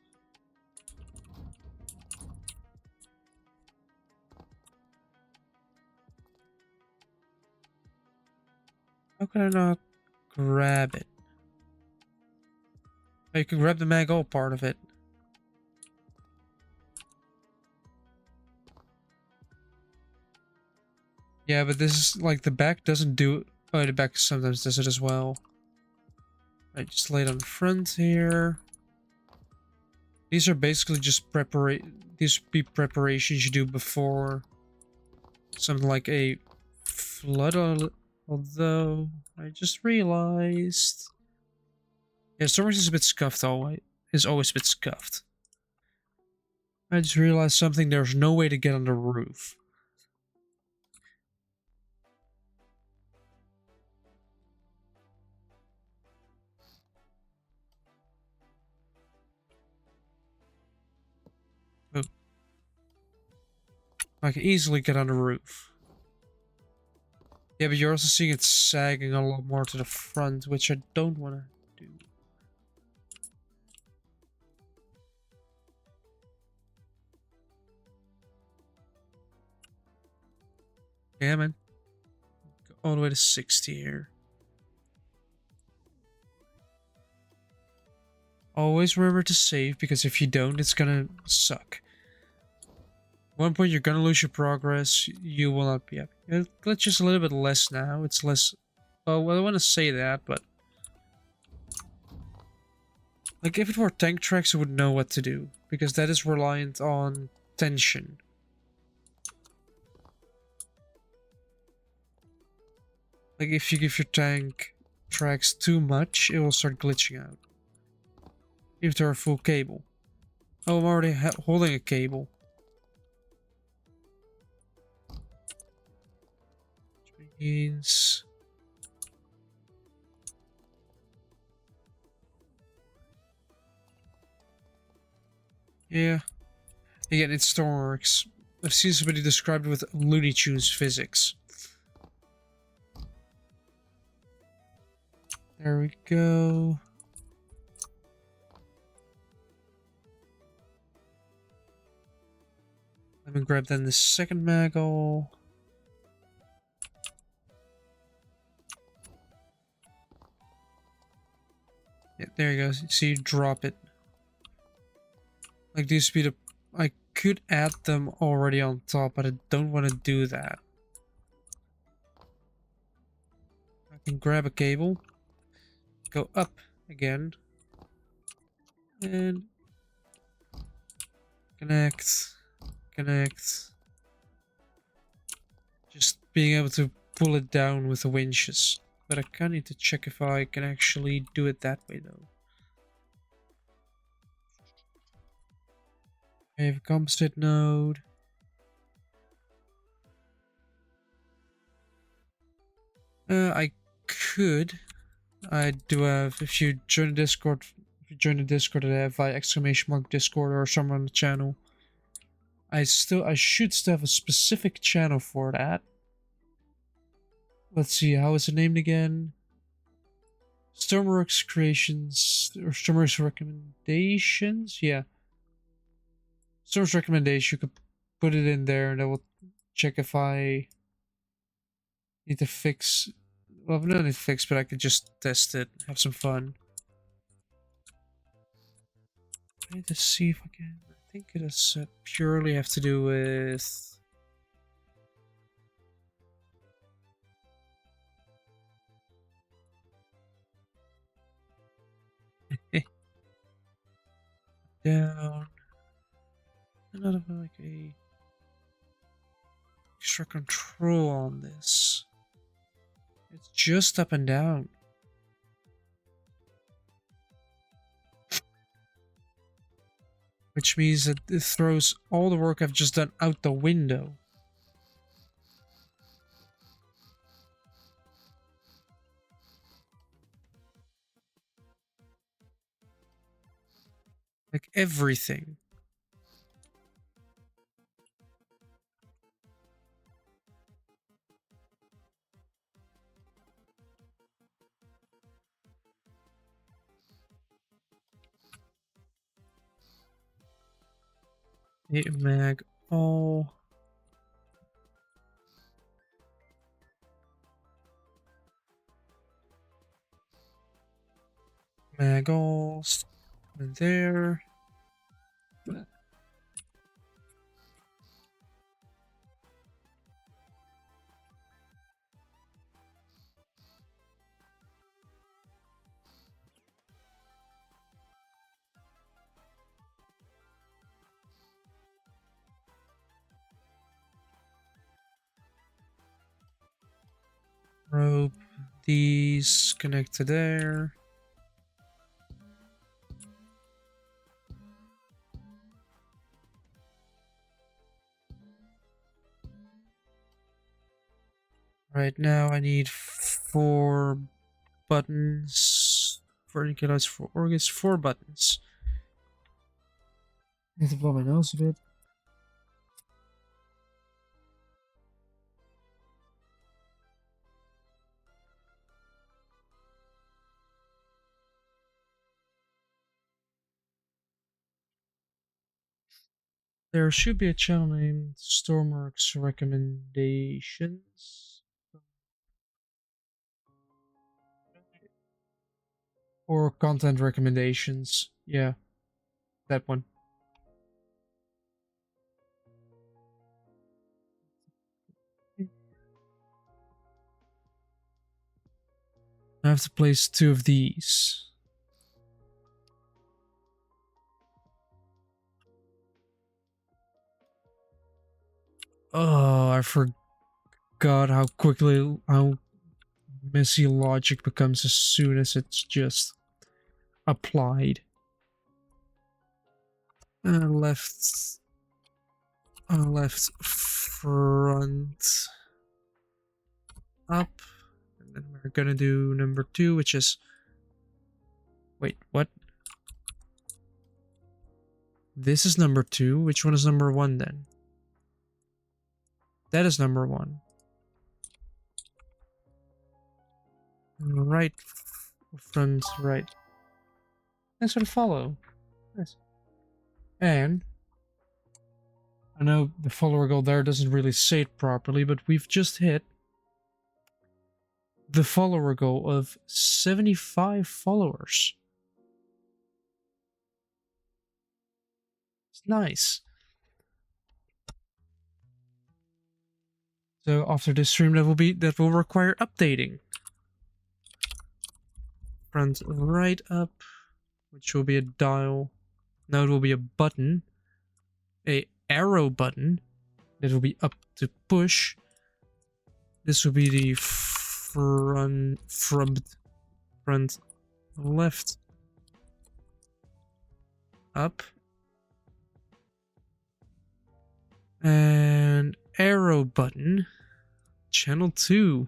How can I not grab it? Oh, you can grab the mag all part of it. Yeah, but this is like the back doesn't do it. Oh, the back sometimes does it as well. Right, just lay it on the front here. These are basically just these would be preparations you do before something like a flood. Although I just realized, yeah, storage is a bit scuffed. Is always a bit scuffed. I just realized something. There's no way to get on the roof. Oh. I can easily get on the roof. Yeah, but you're also seeing it sagging a lot more to the front, which I don't want to do. Yeah, man. Go all the way to 60 here. Always remember to save, because if you don't, it's gonna suck. At one point, you're gonna lose your progress. You will not be happy. It's just a little bit less now. It's less. Well, I want to say that, but like if it were tank tracks, I would know what to do, because that is reliant on tension. Like if you give your tank tracks too much, it will start glitching out. If they're a full cable. Oh, I'm already holding a cable. Which means... yeah. Again, it still works. I've seen somebody describe it with Looney Tunes physics. There we go. Let me grab then the second maggle. Yeah, there you go. So you drop it. Like these speed up. I could add them already on top, but I don't want to do that. I can grab a cable. Go up again. And connect. Connect. Just being able to pull it down with the winches. But I kind of need to check if I can actually do it that way though. I have a composite node. I could. I do have, if you join the Discord, I have !Discord or someone on the channel. I should still have a specific channel for that. Let's see, how is it named again? Stormworks Creations or Stormworks Recommendations? Yeah. Stormworks Recommendation, you could put it in there and I will check if I need to fix. Well, not need to fix, but I could just test it, have some fun. I need to see if I can. I think it does purely have to do with. Down. Another like a extra control on this. It's just up and down. Which means that it throws all the work I've just done out the window. Like everything. Mag all. Mag all. And there. Rope. These connect to there. Right now I need 4 buttons. Verticalize for organs, 4 buttons. I need to blow my nose a bit. There should be a channel named Stormworks Recommendations. Or content recommendations. Yeah, that one. I have to place 2 of these. Oh, I forgot how messy logic becomes as soon as it's just applied. Left front up, and then we're gonna do number 2, which is, wait, what? This is number 2. Which one is number 1 then? That is number 1. Right front right. Thanks for the follow. Nice. And I know the follower goal there doesn't really say it properly, but we've just hit the follower goal of 75 followers. It's nice. So after this stream, that will require updating. Front right up, which will be a dial. Now it will be a button, a arrow button that will be up to push. This will be the front left up, and arrow button channel 2.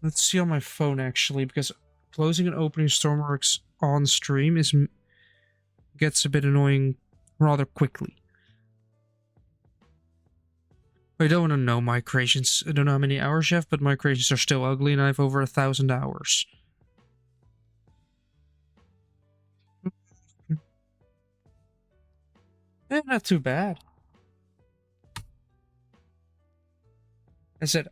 Let's see on my phone actually, because closing and opening Stormworks on stream is gets a bit annoying rather quickly. I don't want to know my creations. I don't know how many hours you have, but my creations are still ugly and I have over 1,000 hours. Not too bad. I said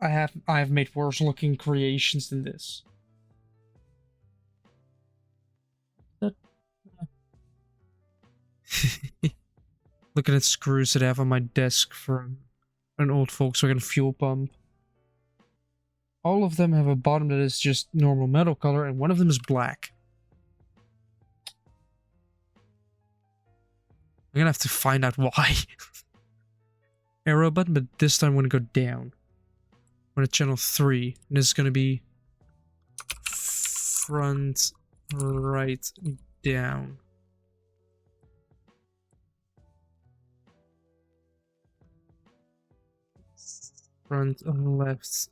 I have made worse looking creations than this. Looking at screws that I have on my desk from an old Volkswagen fuel pump. All of them have a bottom that is just normal metal color, and one of them is black. I'm gonna have to find out why. Arrow button, but this time I'm gonna go down. I'm gonna channel 3, and this is gonna be front, right, down. Front, left,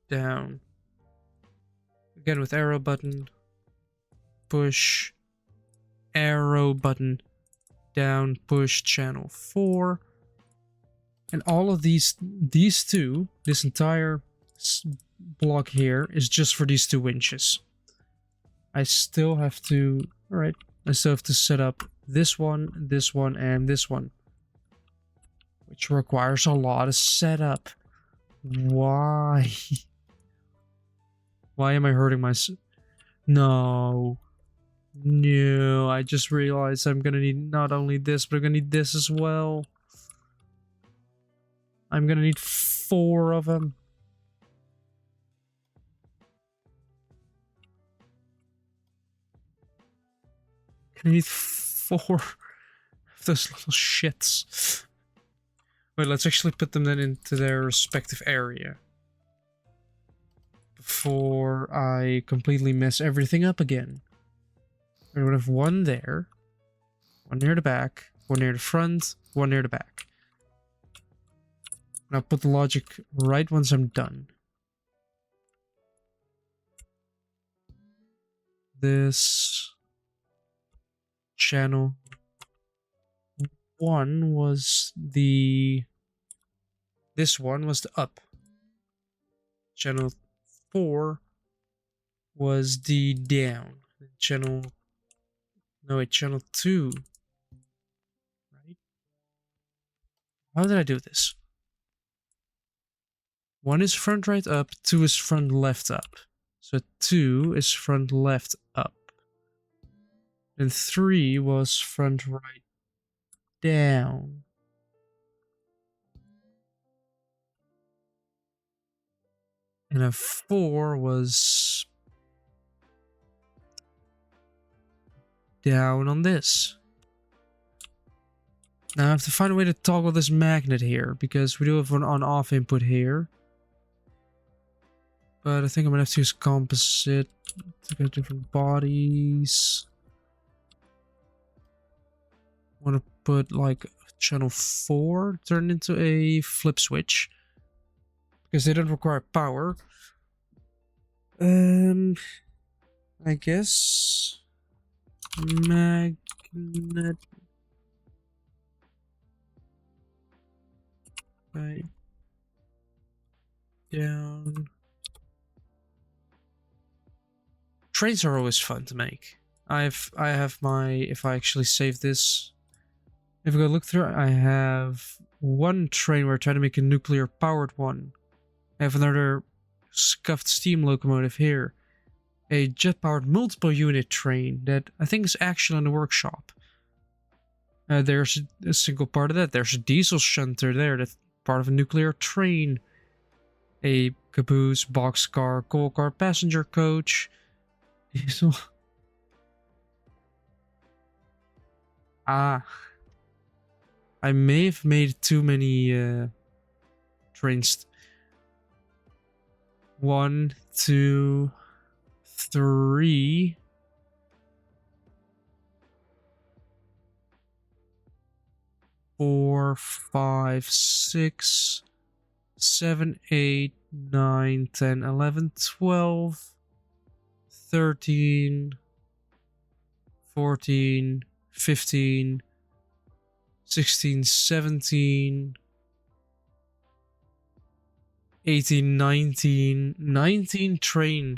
down. Again with arrow button. Push. Arrow button. Down, push, channel 4. And all of these two, this entire block here is just for these 2 winches. I still have to, alright, I still have to set up this one, and this one. Which requires a lot of setup. Why? Why am I hurting myself? No. No, I just realized I'm gonna need not only this, but I'm gonna need this as well. I'm gonna need 4 of them. I need 4 of those little shits. Wait, let's actually put them then into their respective area. Before I completely mess everything up again. We're gonna have 1 there. 1 near the back. 1 near the front. 1 near the back. And I'll put the logic right once I'm done. This channel 1 was the... This one was the up. Channel 4 was the down. Channel... No, wait, channel 2. Right? How did I do this? 1 is front right up, 2 is front left up. So 2 is front left up. And 3 was front right down. And a 4 was down on this. Now I have to find a way to toggle this magnet here, because we do have an on-off input here. But I think I'm gonna have to use composite to get different bodies. I want to put like channel 4 turned into a flip switch, because they don't require power. I guess magnet. Right down. Trains are always fun to make. I have my, if I actually save this, if we go look through, I have 1 train where I try to make a nuclear powered one. I have another scuffed steam locomotive here. A jet powered multiple unit train that I think is actually in the workshop. There's a single part of that. There's a diesel shunter there that's part of a nuclear train. A caboose, boxcar, coal car, passenger coach. Diesel. Ah. I may have made too many trains. 1, 2, 3. 4, 5, 6, 7, 8, 9, 10, 11, 12, 13, 14, 15, 16, 17, 18, 19, 19 train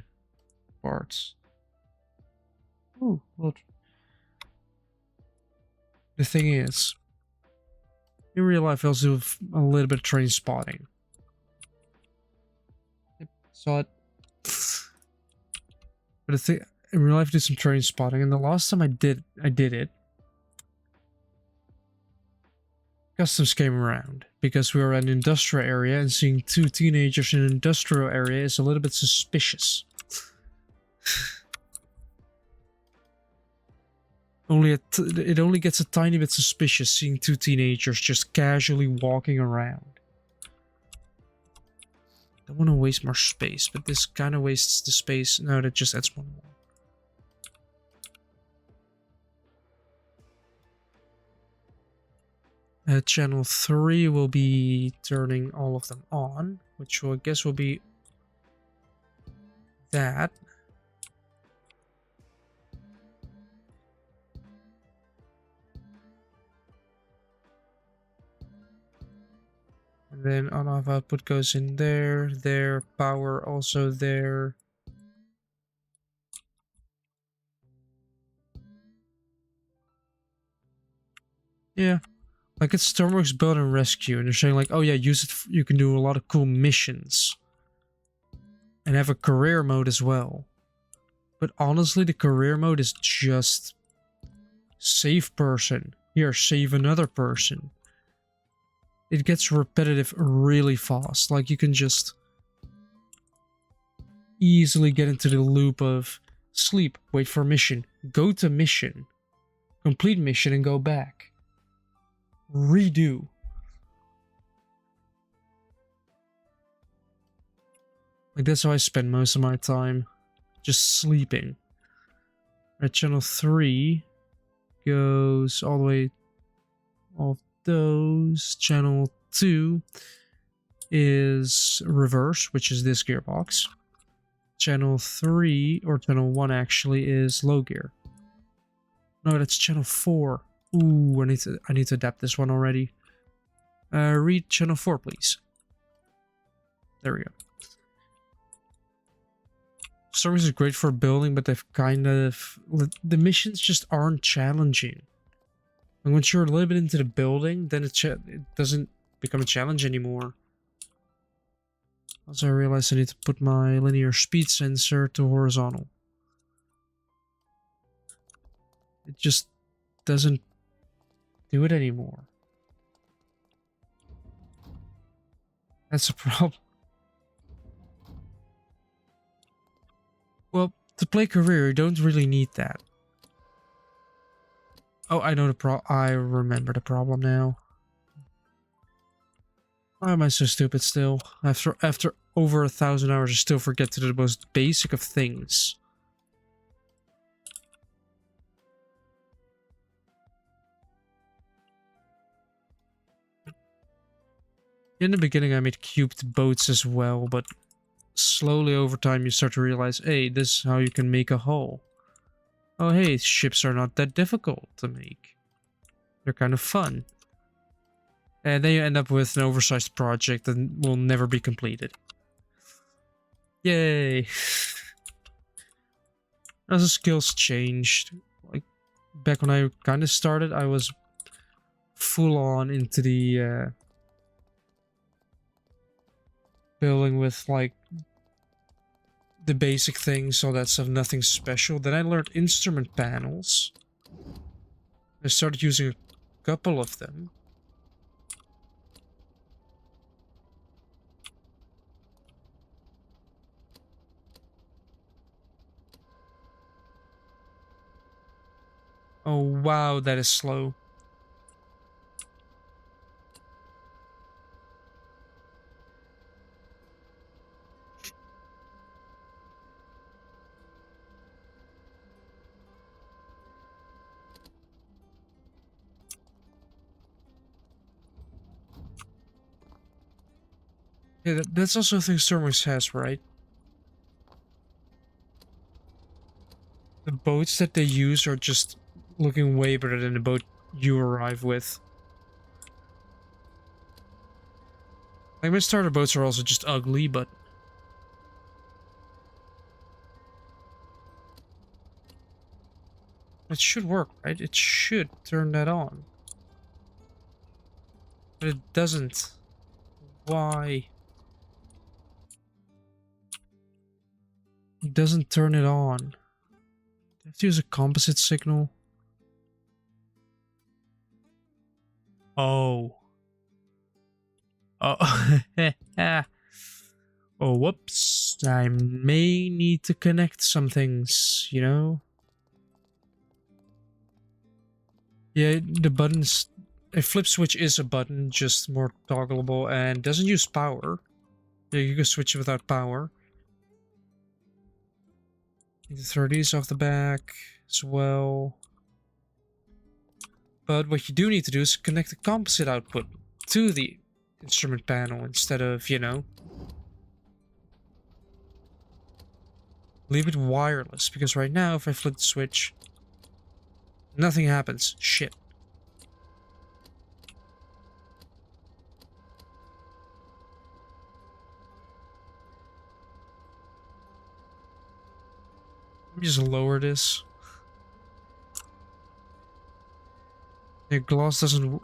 parts. Oh, well, the thing is, in real life, I also do a little bit of train spotting. Yep, saw it. But the thing, in real life, I do some train spotting, and the last time I did it, customs came around because we were in an industrial area, and seeing two teenagers in an industrial area is a little bit suspicious. It only gets a tiny bit suspicious seeing two teenagers just casually walking around. Don't want to waste more space, but this kind of wastes the space. No, that just adds one more. Channel 3 will be turning all of them on, which I guess will be that. And then on-off output goes in there, power also there. Yeah. Like it's Stormworks Build and Rescue, and they're saying like, oh yeah, use it, you can do a lot of cool missions. And have a career mode as well. But honestly, the career mode is just save person. Here, save another person. It gets repetitive really fast. Like you can just easily get into the loop of sleep, wait for mission, go to mission, complete mission and go back. Redo. Like that's how I spend most of my time. Just sleeping. Right, channel 3 goes all the way off those. Channel 2 is reverse, which is this gearbox. Channel 3, or channel 1 actually, is low gear. No, that's channel 4. Ooh, I need to adapt this one already. Read channel 4, please. There we go. Stormworks is great for building, but they've kind of... the missions just aren't challenging. And once you're a little bit into the building, then it doesn't become a challenge anymore. Also, I realized I need to put my linear speed sensor to horizontal. It just doesn't do it anymore. That's a problem. Well, to play career, you don't really need that. Oh, I know I remember the problem now. Why am I so stupid still? After over 1,000 hours, I still forget to do the most basic of things. In the beginning, I made cubed boats as well, but slowly over time, you start to realize, hey, this is how you can make a hull. Oh, hey, ships are not that difficult to make. They're kind of fun. And then you end up with an oversized project that will never be completed. Yay! As the skills changed, like back when I kind of started, I was full on into the building with like the basic things, so that's nothing special. Then I learned instrument panels. I started using a couple of them. Oh wow, that is slow. Yeah, that's also a thing Stormworks has, right? The boats that they use are just looking way better than the boat you arrive with. Like, my starter boats are also just ugly, but... it should work, right? It should turn that on. But it doesn't. Why? It doesn't turn it on. Do I have to use a composite signal? Oh. Oh. Oh, whoops. I may need to connect some things, you know? Yeah, the buttons... a flip switch is a button, just more toggleable, and doesn't use power. Yeah, you can switch it without power. Need to throw these off the back as well. But what you do need to do is connect the composite output to the instrument panel instead of, you know, leave it wireless. Because right now, if I flip the switch, nothing happens. Shit. Let me just lower this. Yeah, glass doesn't...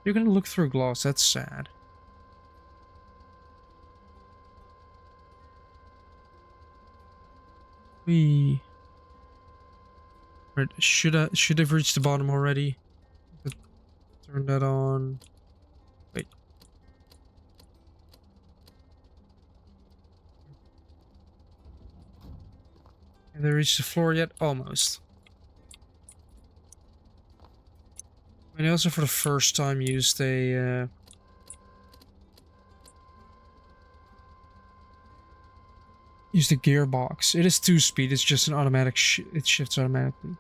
you're gonna look through glass, that's sad. We... right, should have reached the bottom already. Turn that on. Wait. Have they reached the floor yet? Almost. And I also for the first time used a gearbox. It is 2-speed, it's just an automatic it shifts automatically.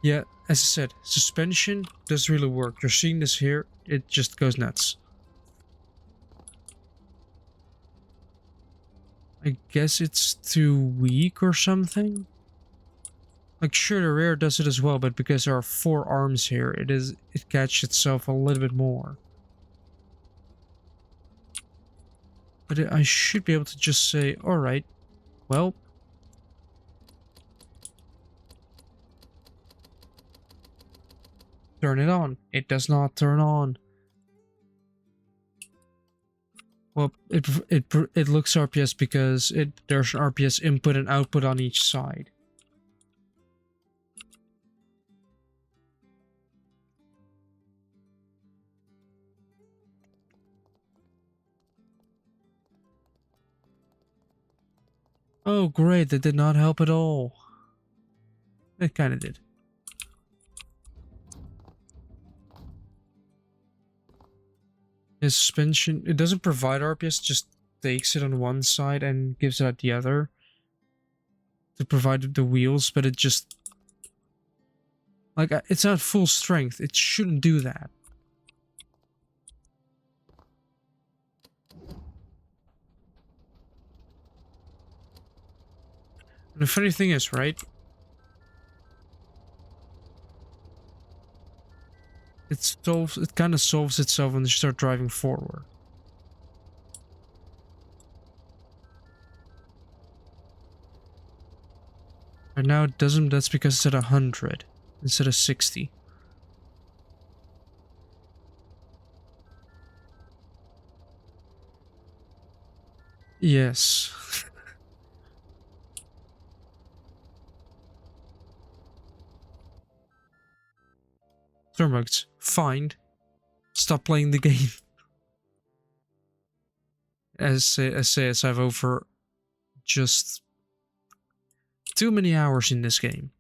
Yeah, as I said, suspension does really work. You're seeing this here, it just goes nuts. I guess it's too weak or something? Like, sure, the rear does it as well, but because there are 4 arms here, it catches itself a little bit more. But I should be able to just say, alright, well... turn it on. It does not turn on. Well, it looks RPS because there's an RPS input and output on each side. Oh, great, that did not help at all. It kind of did. The suspension, it doesn't provide RPS, just takes it on one side and gives it at the other to provide the wheels, but it just... like, it's not full strength. It shouldn't do that. And the funny thing is, right? It kind of solves itself when you start driving forward. And now it doesn't, that's because it's at 100 instead of 60. Yes. Thermox, find. Stop playing the game. As I've over just too many hours in this game.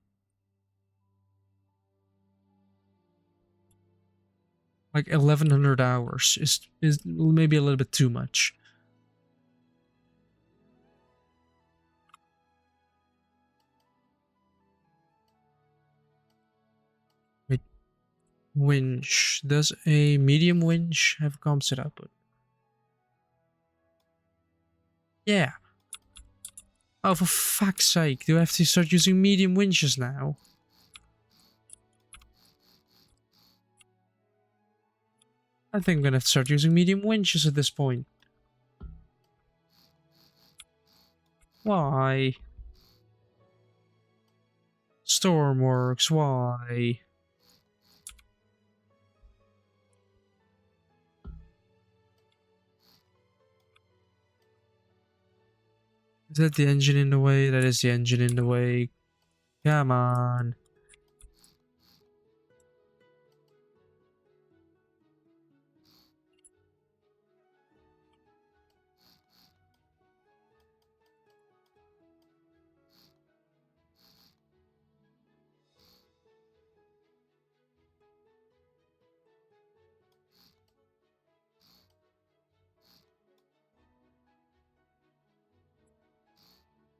Like 1100 hours is maybe a little bit too much. Wait, winch. Does a medium winch have composite output? Yeah. Oh, for fuck's sake, do I have to start using medium winches now? I think I'm gonna have to start using medium winches at this point. Why? Stormworks, why? Is that the engine in the way? That is the engine in the way. Come on.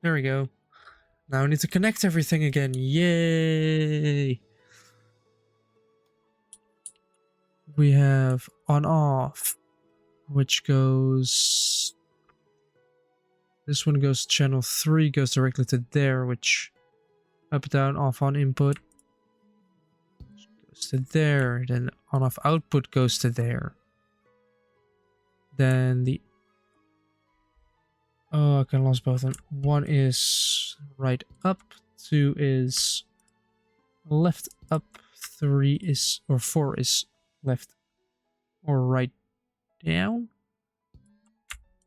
There we go. Now I need to connect everything again. Yay! We have on off, which goes... This one goes to channel 3, goes directly to there, which up, down, off, on input goes to there. Then on off output goes to there. Then the... Oh, I kind of lost both of them. One is right up, 2 is left up, 3 is, or 4 is left or right down,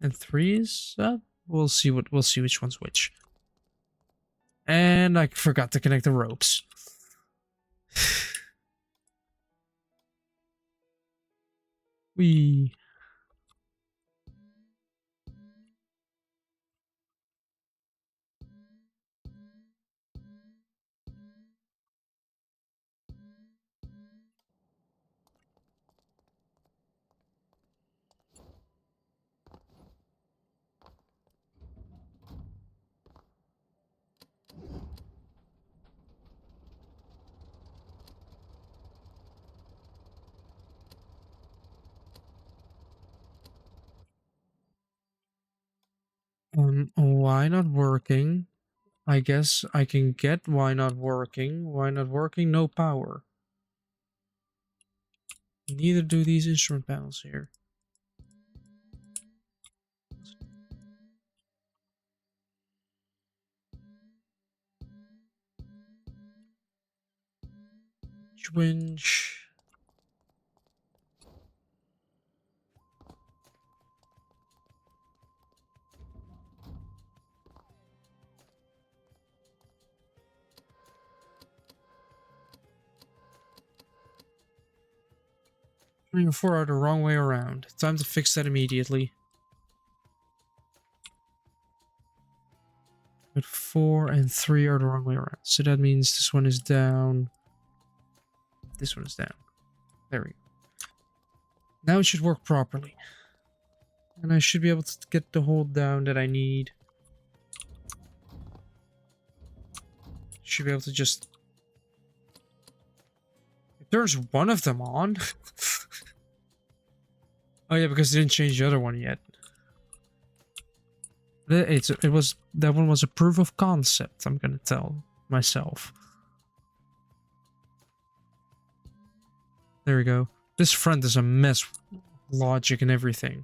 and 3 is up. We'll see which one's which. And I forgot to connect the ropes. We why not working? I guess I can get why not working. Why not working? No power. Neither do these instrument panels here. Winch. Three and 4 are the wrong way around. Time to fix that immediately. But 4 and 3 are the wrong way around. So that means this one is down. This one is down. There we go. Now it should work properly. And I should be able to get the hold down that I need. Should be able to just... It turns one of them on. Oh yeah, because it didn't change the other one yet. That one was a proof of concept, I'm gonna tell myself. There we go. This front is a mess. Logic and everything.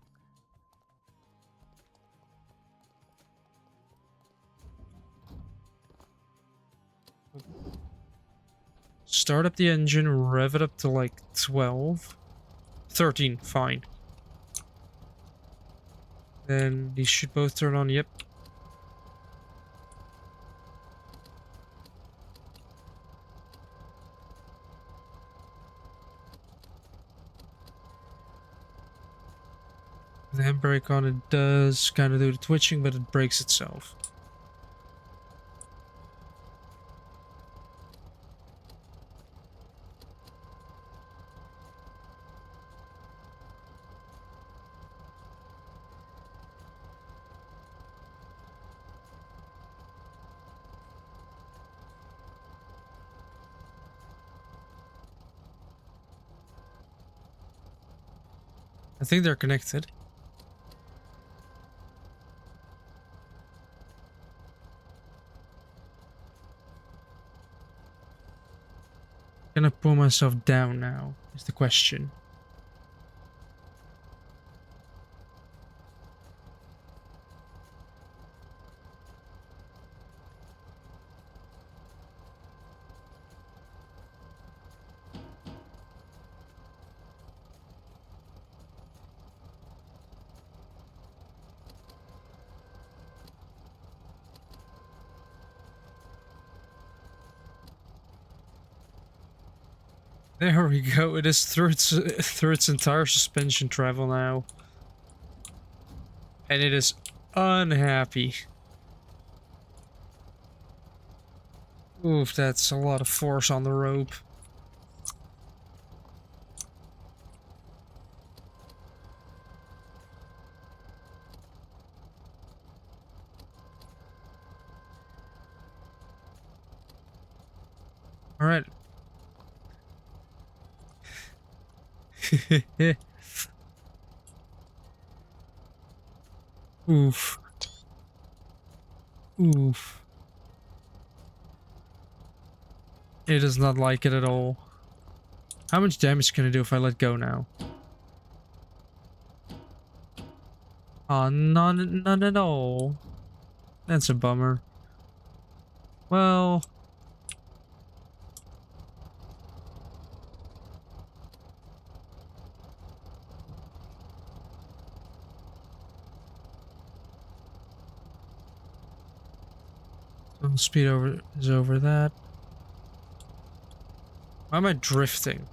Start up the engine, rev it up to like 12. 13, fine. Then these should both turn on, yep. The handbrake on it does kind of do the twitching, but it brakes itself. I think they're connected. Can I pull myself down now? Is the question. There we go. It is through its entire suspension travel now. And it is unhappy. Oof, that's a lot of force on the rope. Alright. Oof. Oof. It does not like it at all. How much damage can I do if I let go now? None at all. That's a bummer. Well... speed over is over that. Why am I drifting?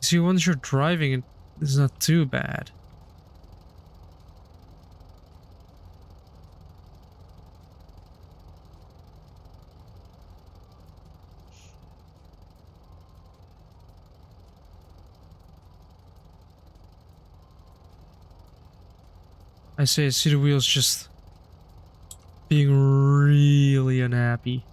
See, once you're driving, it's not too bad. I see the wheels just being really unhappy.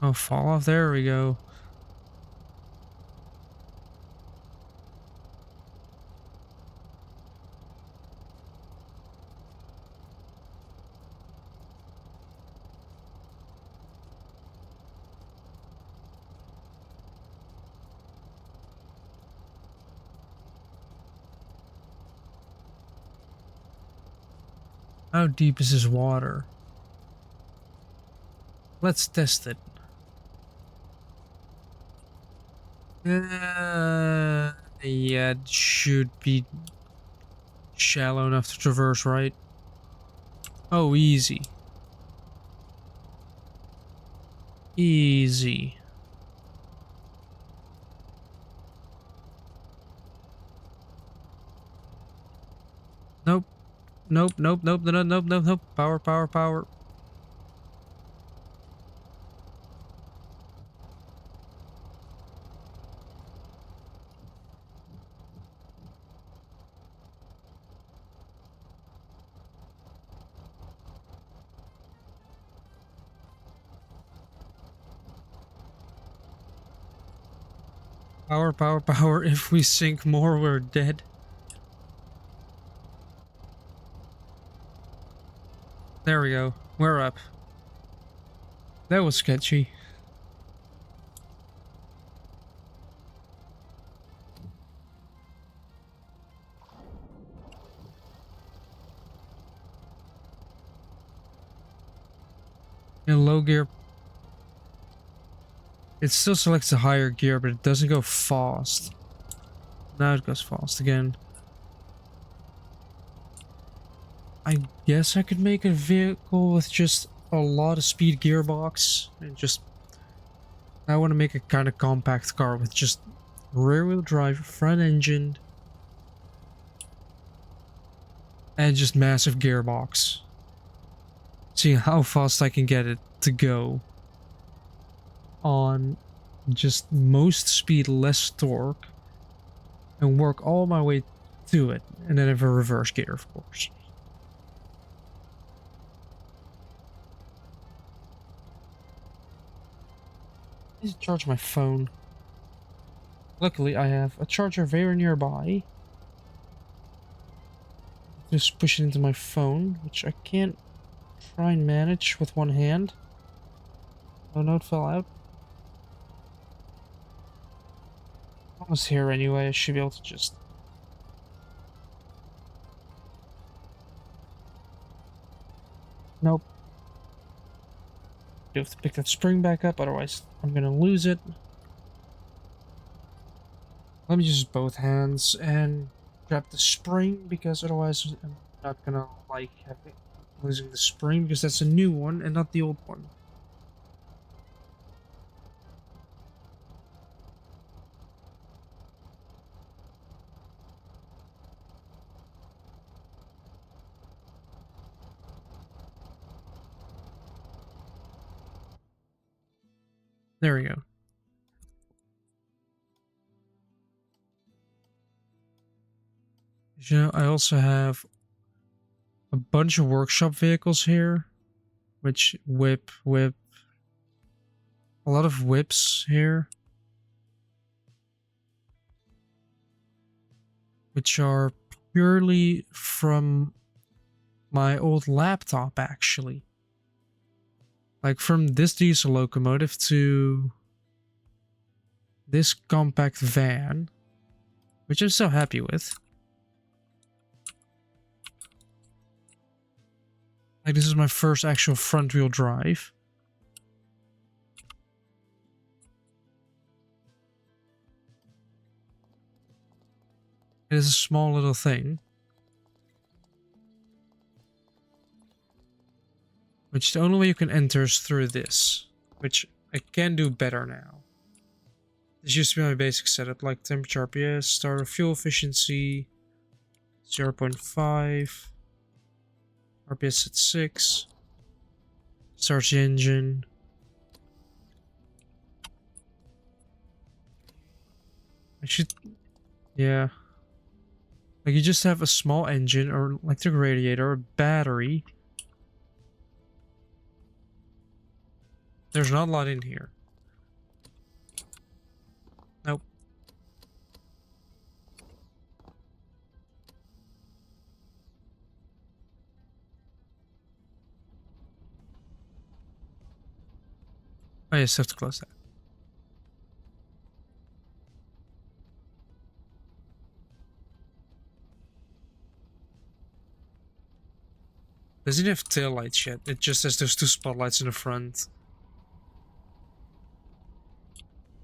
Oh, fall off. There we go. How deep is this water? Let's test it. Yeah, it should be shallow enough to traverse, right? Oh, easy. Easy. Nope. Nope, nope, nope, nope, nope, nope, nope. Power, power, power. Power, power, power. If we sink more, we're dead. There we go. We're up. That was sketchy. In low gear, it still selects the higher gear, but it doesn't go fast. Now it goes fast again. I guess I could make a vehicle with just a lot of speed gearbox and just... I want to make a kind of compact car with just rear-wheel drive, front engined, and just massive gearbox. See how fast I can get it to go on just most speed, less torque, and work all my way to it, and then have a reverse gear, of course. I need to charge my phone. Luckily, I have a charger very nearby. Just push it into my phone, which I can't try and manage with one hand. Oh no, it fell out. Almost here anyway. I should be able to just... Nope. You have to pick that spring back up, otherwise I'm gonna lose it. Let me use both hands and grab the spring, because otherwise I'm not gonna like losing the spring, because that's a new one and not the old one. There we go. You know, I also have a bunch of workshop vehicles here, which whip, a lot of whips here, which are purely from my old laptop, actually. Like from this diesel locomotive to this compact van, which I'm so happy with. Like, this is my first actual front-wheel drive. It is a small little thing. Which the only way you can enter is through this. Which I can do better now. This used to be my basic setup, like temperature, RPS, starter fuel efficiency, 0.5. RPS at 6. Starts the engine. I should... Yeah. Like, you just have a small engine or electric radiator or battery. There's not a lot in here. Nope. I just have to close that. Doesn't have tail lights yet. It just has those two spotlights in the front.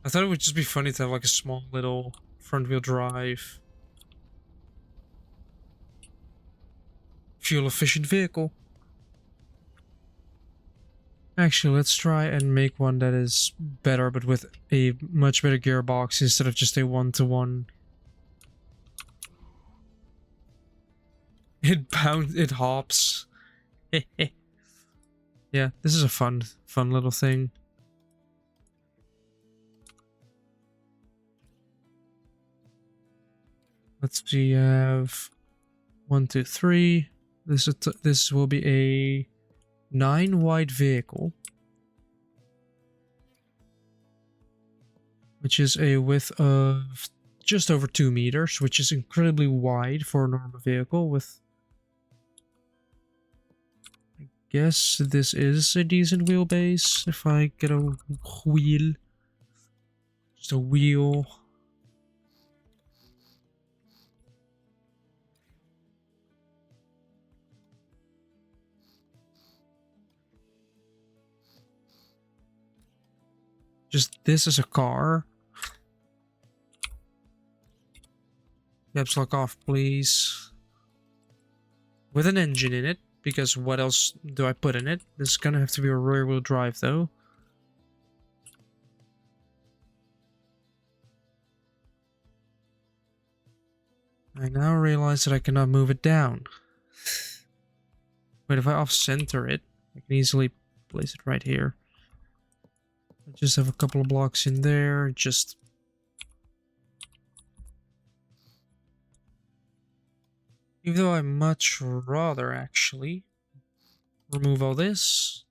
I thought it would just be funny to have like a small little front-wheel drive, fuel-efficient vehicle. Actually, let's try and make one that is better, but with a much better gearbox instead of just a one-to-one. It hops. Yeah, this is a fun little thing. Let's see, have 1, 2, 3. This will be a 9 wide vehicle, which is a width of just over 2 meters, which is incredibly wide for a normal vehicle. With, I guess this is a decent wheelbase if I get a wheel, just a wheel. Just this as a car. Caps lock off, please. With an engine in it, because what else do I put in it? This is gonna have to be a rear-wheel drive, though. I now realize that I cannot move it down. But if I off-center it, I can easily place it right here. I just have a couple of blocks in there, just... Even though I much rather actually remove all this.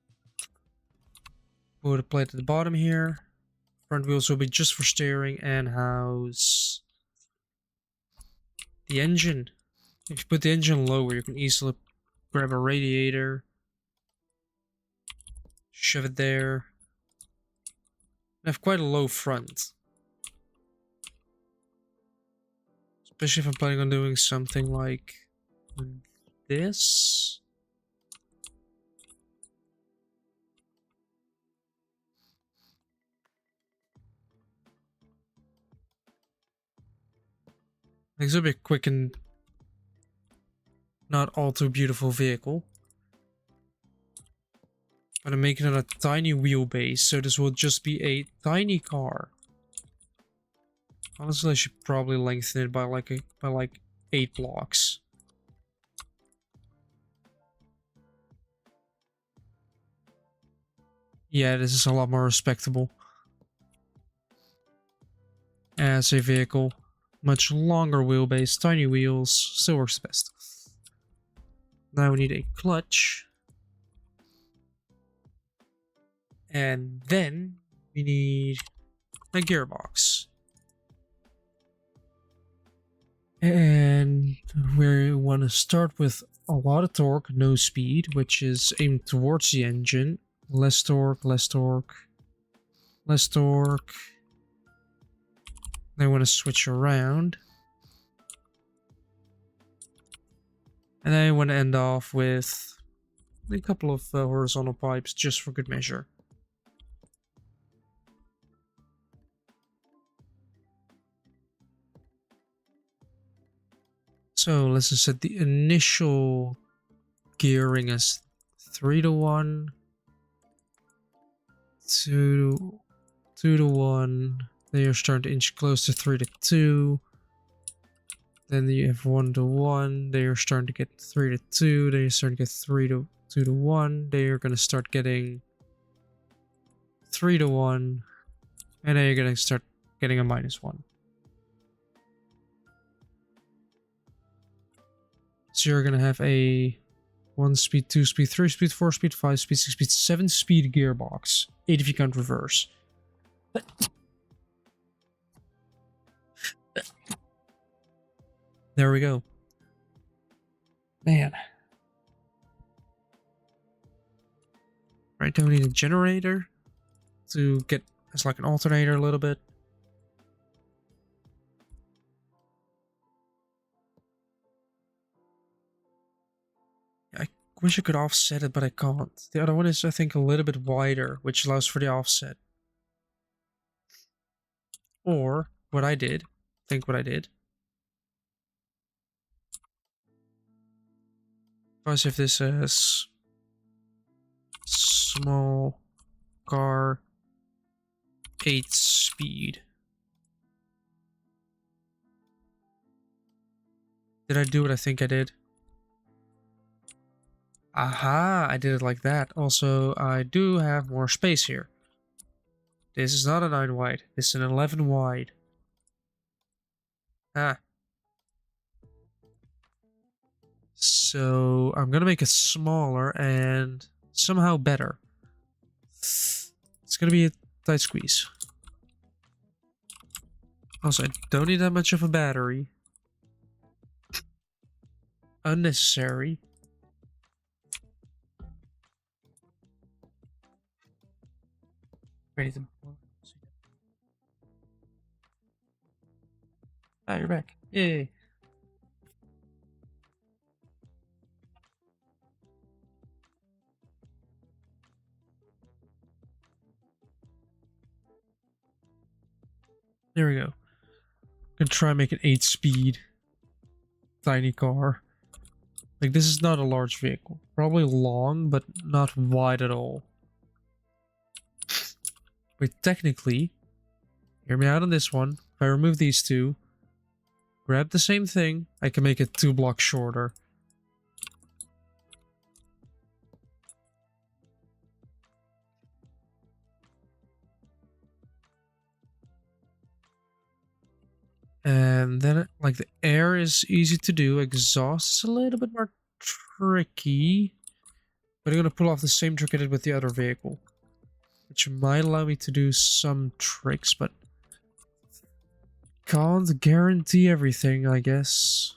Put a plate at the bottom here. Front wheels will be just for steering and house the engine. If you put the engine lower, you can easily grab a radiator, shove it there. I have quite a low front. Especially if I'm planning on doing something like this. This will be a quick and not all too beautiful vehicle. But I'm making it a tiny wheelbase, so this will just be a tiny car. Honestly, I should probably lengthen it by like 8 blocks. Yeah, this is a lot more respectable as a vehicle. Much longer wheelbase, tiny wheels, still works best. Now we need a clutch. And then we need a gearbox. And we want to start with a lot of torque, no speed, which is aimed towards the engine. Less torque, less torque, less torque. Then we want to switch around. And then I want to end off with a couple of horizontal pipes just for good measure. So let's just set the initial gearing as 3-to-1, 2-to-1. Then you're starting to inch close to 3-to-2. Then you have 1-to-1. Then you're starting to get 3-to-2. Then you're starting to get 2-to-1. Then you're going to start getting 3-to-1. And then you're going to start getting a -1. So you're going to have a 1-speed, 2-speed, 3-speed, 4-speed, 5-speed, 6-speed, 7-speed gearbox. 8 if you count reverse. There we go. Man. Right, then we need a generator to get as like an alternator a little bit. I wish I could offset it, but I can't. The other one is, I think, a little bit wider, which allows for the offset. Or, what I did, think what I did. If I save this as small car 8-speed. Did I do what I think I did? Aha, I did it like that. Also, I do have more space here. This is not a 9 wide. This is an 11 wide. Ah. So, I'm gonna make it smaller and somehow better. It's gonna be a tight squeeze. Also, I don't need that much of a battery. Unnecessary. Ready to... Ah, you're back. Yay. There we go. Gonna try and make an 8-speed tiny car. Like, this is not a large vehicle. Probably long, but not wide at all. But technically, hear me out on this one. If I remove these two, grab the same thing, I can make it 2 blocks shorter. And then, like, the air is easy to do. Exhaust is a little bit more tricky. But I'm going to pull off the same trick I did with the other vehicle. Which might allow me to do some tricks, but can't guarantee everything, I guess.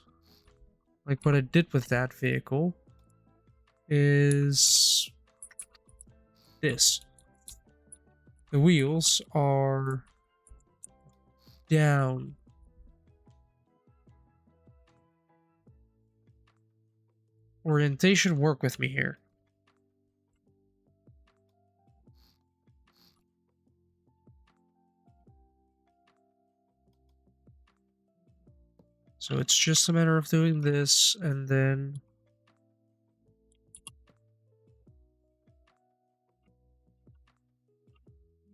Like, what I did with that vehicle is this. the wheels are down. Orientation, work with me here. So it's just a matter of doing this and then...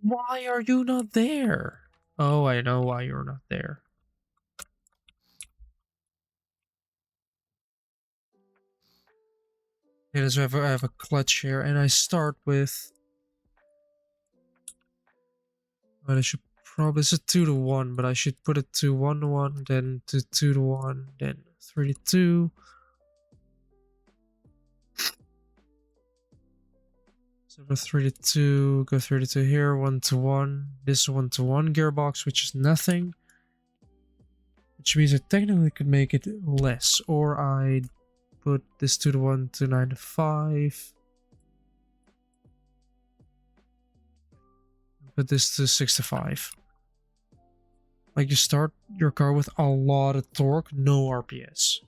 Why are you not there? Oh, I know why you're not there. Yeah, so I have a clutch here, and I start with... But I should probably... It's a 2 to 1, but I should put it to 1 to 1, then to 2 to 1, then 3 to 2. So go 3 to 2, go 3 to 2 here, 1 to 1. This 1 to 1 gearbox, which is nothing. Which means I technically could make it less, or I'd put this 2 to 1 to 9 to 5. Put this to 6 to 5. Like, you start your car with a lot of torque, no RPS.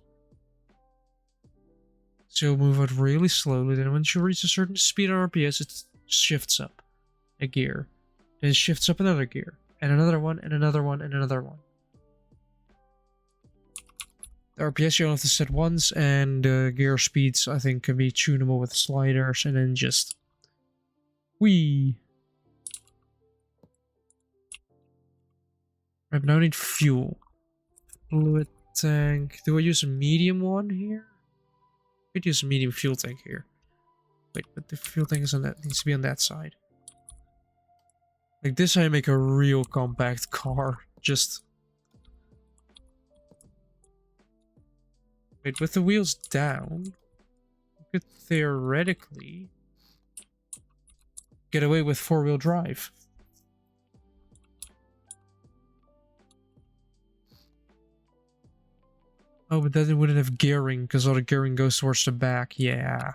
So you'll move it really slowly, then once you reach a certain speed on RPS, it shifts up a gear. Then it shifts up another gear, and another one, and another one, and another one. The RPS you only have to set once, and gear speeds, I think, can be tunable with sliders, and then just... Whee! Right, but now I need fuel. Fluid tank. Do I use a medium one here? I could use a medium fuel tank here. Wait, but the fuel tank is on that, needs to be on that side. Like this, I make a real compact car. Just... Wait, with the wheels down, you could theoretically get away with 4-wheel drive. Oh, but then it wouldn't have gearing, because all the gearing goes towards the back. Yeah.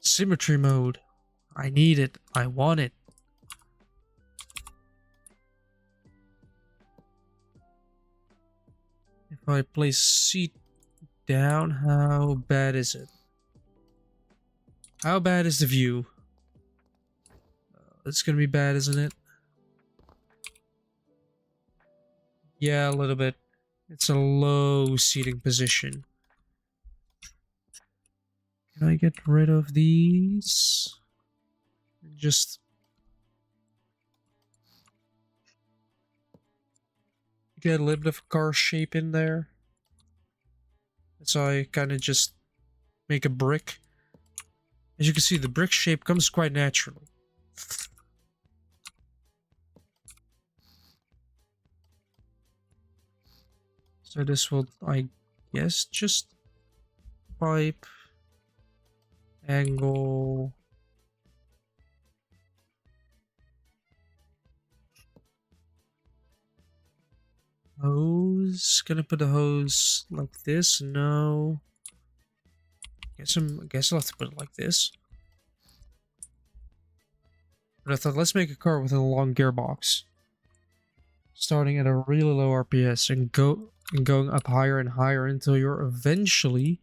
Symmetry mode. I need it. I want it. If I place seat down, how bad is it? How bad is the view? It's gonna be bad, isn't it? Yeah, a little bit. It's a low seating position. Can I get rid of these? Just... get a little bit of car shape in there. So I kind of just make a brick. As you can see, the brick shape comes quite naturally. So this will, I guess, just pipe, angle. Hose. Gonna put the hose like this? No. I guess I'll have to put it like this. But I thought, let's make a car with a long gearbox, starting at a really low RPS and going up higher and higher until you're eventually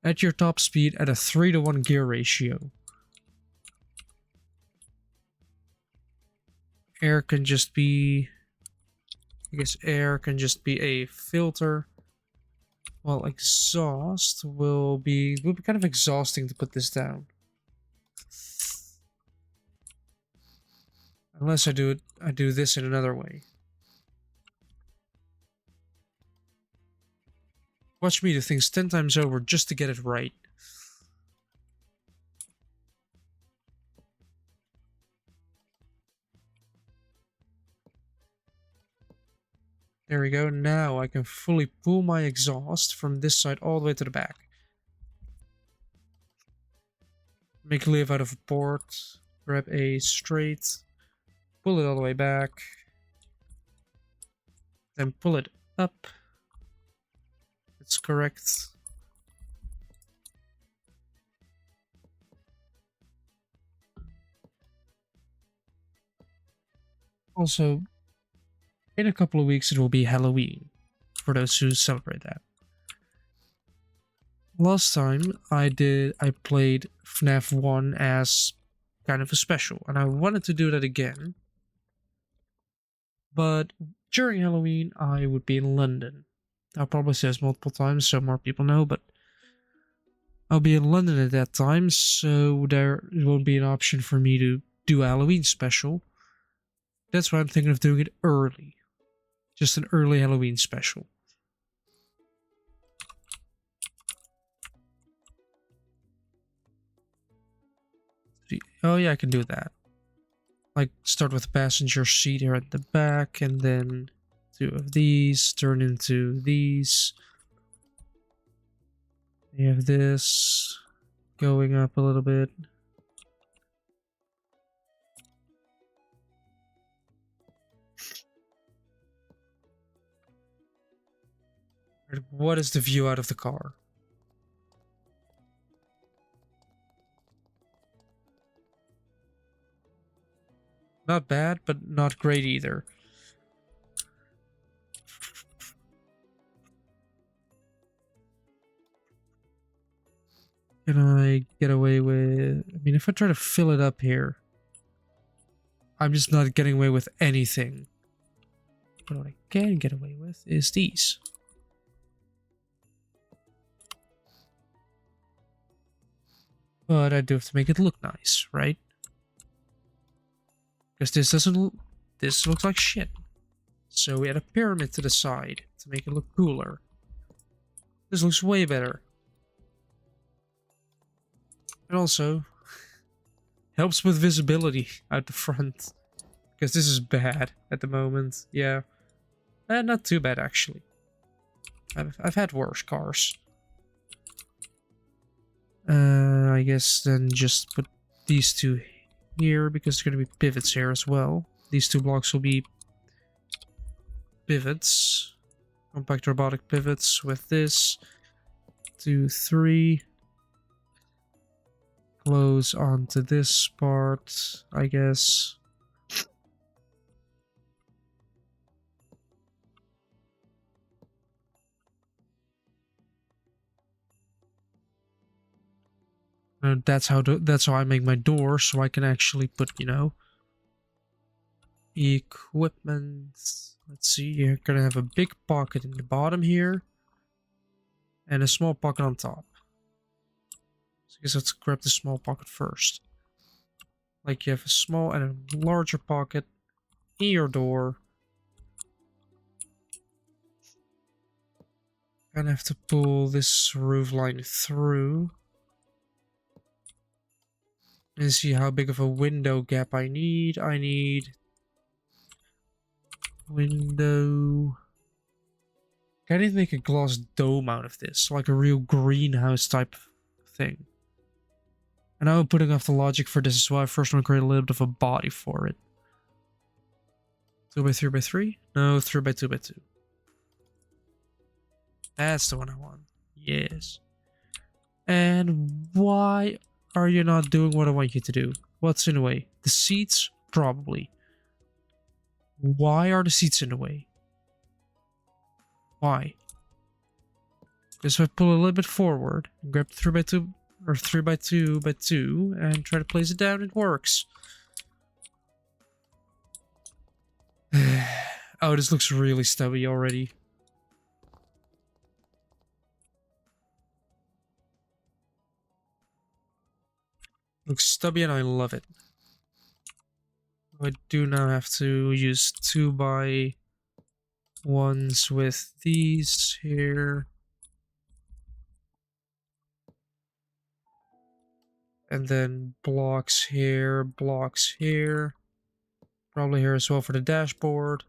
at your top speed at a 3 to 1 gear ratio. Air can just be... I guess air can just be a filter. Well, exhaust will be kind of exhausting to put this down. Unless I do this in another way. Watch me do things 10 times over just to get it right. There we go. Now I can fully pull my exhaust from this side all the way to the back. Make a leaf out of a port. Grab a straight. Pull it all the way back. Then pull it up. That's correct. Also, in a couple of weeks it will be Halloween, for those who celebrate that. Last time I played FNAF 1 as kind of a special, and I wanted to do that again. But during Halloween, I would be in London. I'll probably say this multiple times so more people know, but I'll be in London at that time, so there won't be an option for me to do a Halloween special. That's why I'm thinking of doing it early. Just an early Halloween special. Oh yeah, I can do that. Like, start with the passenger seat here at the back, and then 2 of these turn into these. You have this going up a little bit. What is the view out of the car? Not bad, but not great either. Can I get away with... I mean, if I try to fill it up here, I'm just not getting away with anything. But what I can get away with is these. But I do have to make it look nice, right? Because this doesn't... This looks like shit. So we add a pyramid to the side to make it look cooler. This looks way better. And also, helps with visibility out the front. Because this is bad at the moment. Yeah. Not too bad, actually. I've had worse cars. I guess then just put these 2 here, because there's going to be pivots here as well. These 2 blocks will be pivots. Compact robotic pivots with this. 2, 3. Close onto this part, I guess. And that's how I make my door, so I can actually put, you know, equipment. Let's see, you're gonna have a big pocket in the bottom here, and a small pocket on top. So I guess let's grab the small pocket first. Like, you have a small and a larger pocket in your door. Gonna have to pull this roof line through. And see how big of a window gap I need. I need window. I need to make a glass dome out of this, like a real greenhouse type thing. And I'm putting off the logic for this as well. I first want to create a little bit of a body for it. 2 by 3 by 3? No, 3 by 2 by 2. That's the one I want. Yes. And why are you not doing what I want you to do? What's in the way? The seats? Probably. Why are the seats in the way? Why? Because if I pull a little bit forward, grab 3 by 2 or 3 by 2 by 2 and try to place it down, it works. Oh, this looks really stubby already. Looks stubby and I love it. I do now have to use 2 by 1s with these here. And then blocks here, blocks here. Probably here as well for the dashboard.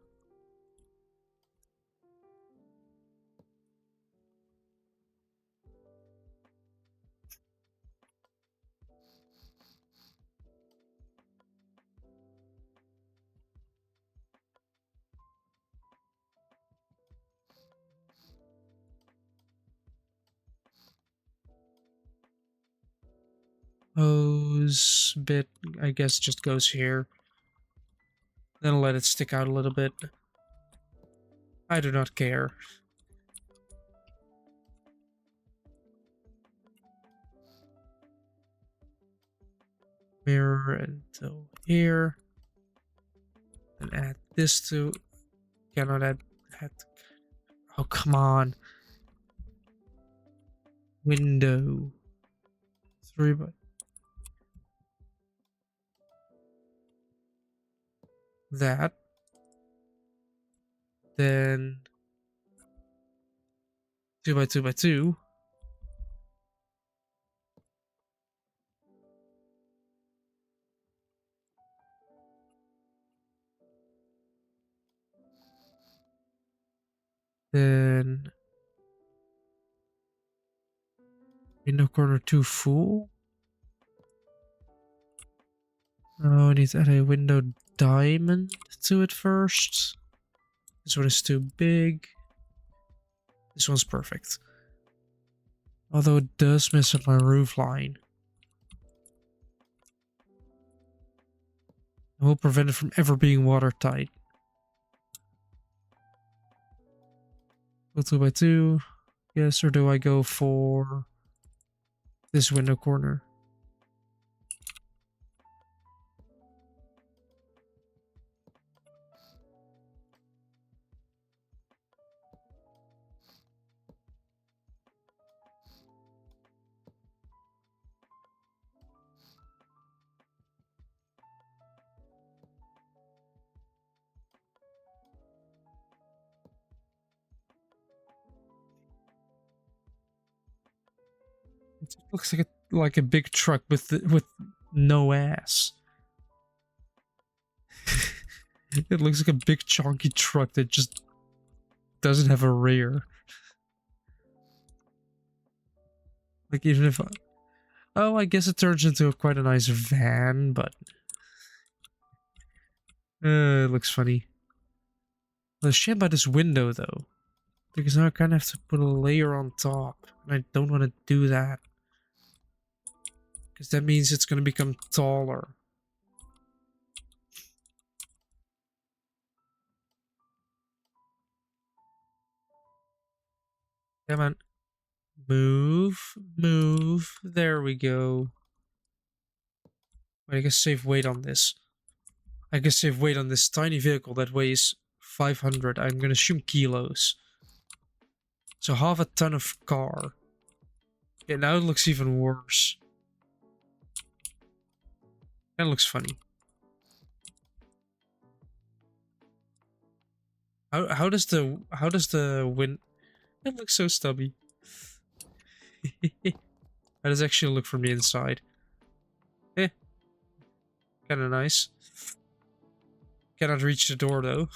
hose bit, I guess, just goes here. Then I'll let it stick out a little bit. I do not care. Mirror until here. And add this to... Cannot add... Oh, come on. Window. 3 by... That. Then... 2 by 2 by 2. Then... Window corner 2 full. Oh, I need to add a window diamond to it first. This one is too big. This one's perfect. Although it does mess up my roof line. I will prevent it from ever being watertight. Go 2 by 2. Yes, or do I go for this window corner? It looks like a big truck with no ass. It looks like a big chunky truck that just doesn't have a rear. Like even if oh, I guess it turns into quite a nice van, but it looks funny. Let's shame about this window though, because now I kind of have to put a layer on top, and I don't want to do that. Because that means it's going to become taller. Come on. Move. Move. There we go. Wait, I guess save weight on this. I guess save weight on this tiny vehicle that weighs 500. I'm going to assume kilos. So half a ton of car. Yeah, now it looks even worse. That looks funny. How does the wind? It looks so stubby. How does it actually look from the inside? Eh, kind of nice. Cannot reach the door though,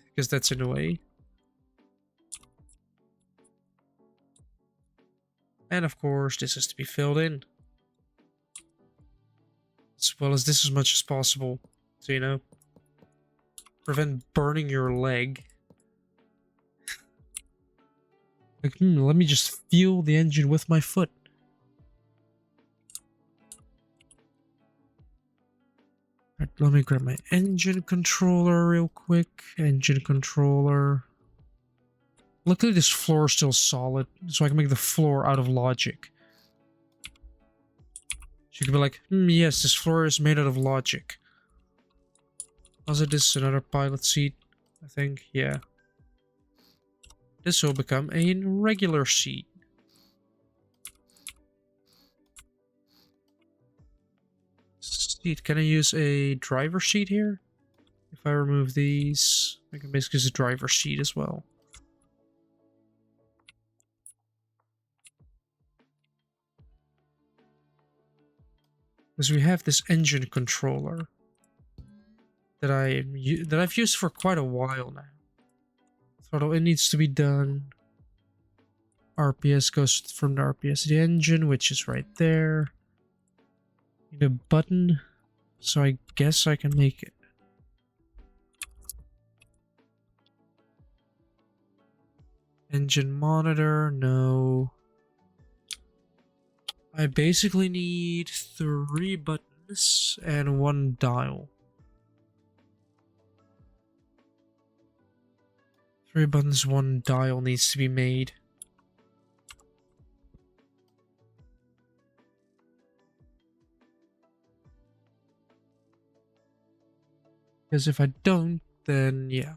because that's in the way. And of course, this has to be filled in. As well as this as much as possible. So, you know, prevent burning your leg. Like, let me just feel the engine with my foot. Right, let me grab my engine controller real quick. Engine controller. Luckily this floor is still solid, so I can make the floor out of logic. So you can be like, yes, this floor is made out of logic. Also, this is another pilot seat, I think, yeah. This will become a regular seat. Seat, can I use a driver seat here? If I remove these, I can basically use a driver seat as well. Because we have this engine controller that I've used for quite a while now. Throttle it needs to be done. RPS goes from the RPS to the engine, which is right there. Need a button, so I guess I can make it. Engine monitor, no. I basically need 3 buttons and 1 dial. 3 buttons, 1 dial needs to be made. Because if I don't, then yeah.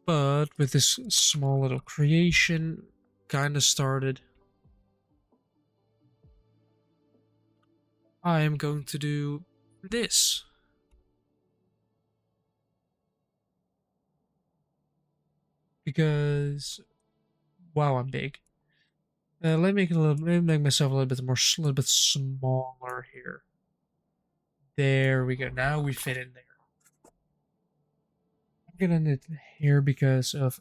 But with this small little creation, kinda started. I am going to do this. Because, wow, I'm big. Let me make it let me make myself a little bit more, a little bit smaller here. There we go. Now we fit in there. I'm gonna end it here because of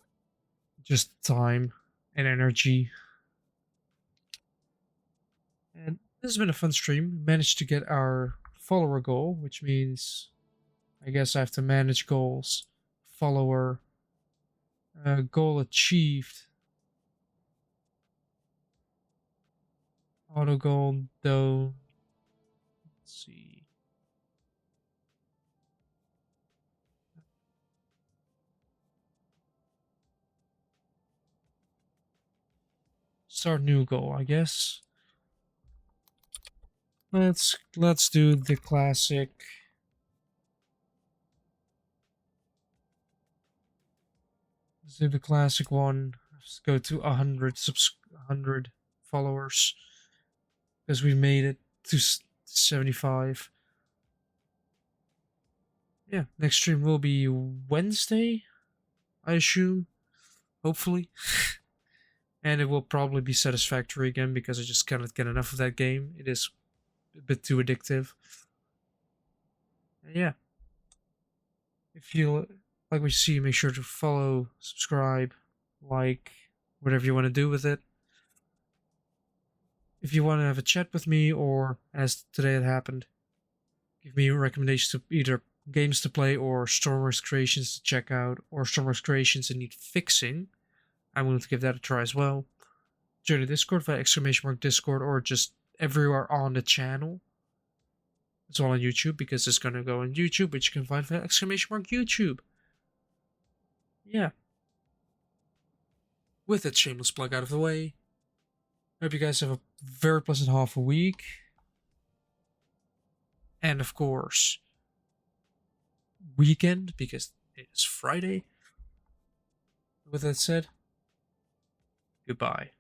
just time and energy. And this has been a fun stream. Managed to get our follower goal, which means I guess I have to manage goals. Follower goal achieved. Auto goal though. Let's see. Start new goal, I guess. Let's do the classic. Let's do the classic one. Let's go to 100 followers because we made it to 75. Yeah, next stream will be Wednesday, I assume. Hopefully. And it will probably be satisfactory again because I just cannot get enough of that game. It is a bit too addictive. And yeah. If you like what you see, make sure to follow, subscribe, like, whatever you want to do with it. If you want to have a chat with me, or as today it happened, give me recommendations to either games to play or Stormworks creations to check out, or Stormworks creations that need fixing, I'm willing to give that a try as well. Join the Discord via !Discord, or just everywhere on the channel. It's all on YouTube because it's gonna go on YouTube, which you can find via !YouTube. Yeah. With that shameless plug out of the way, I hope you guys have a very pleasant half a week. And of course, weekend, because it is Friday. With that said, goodbye.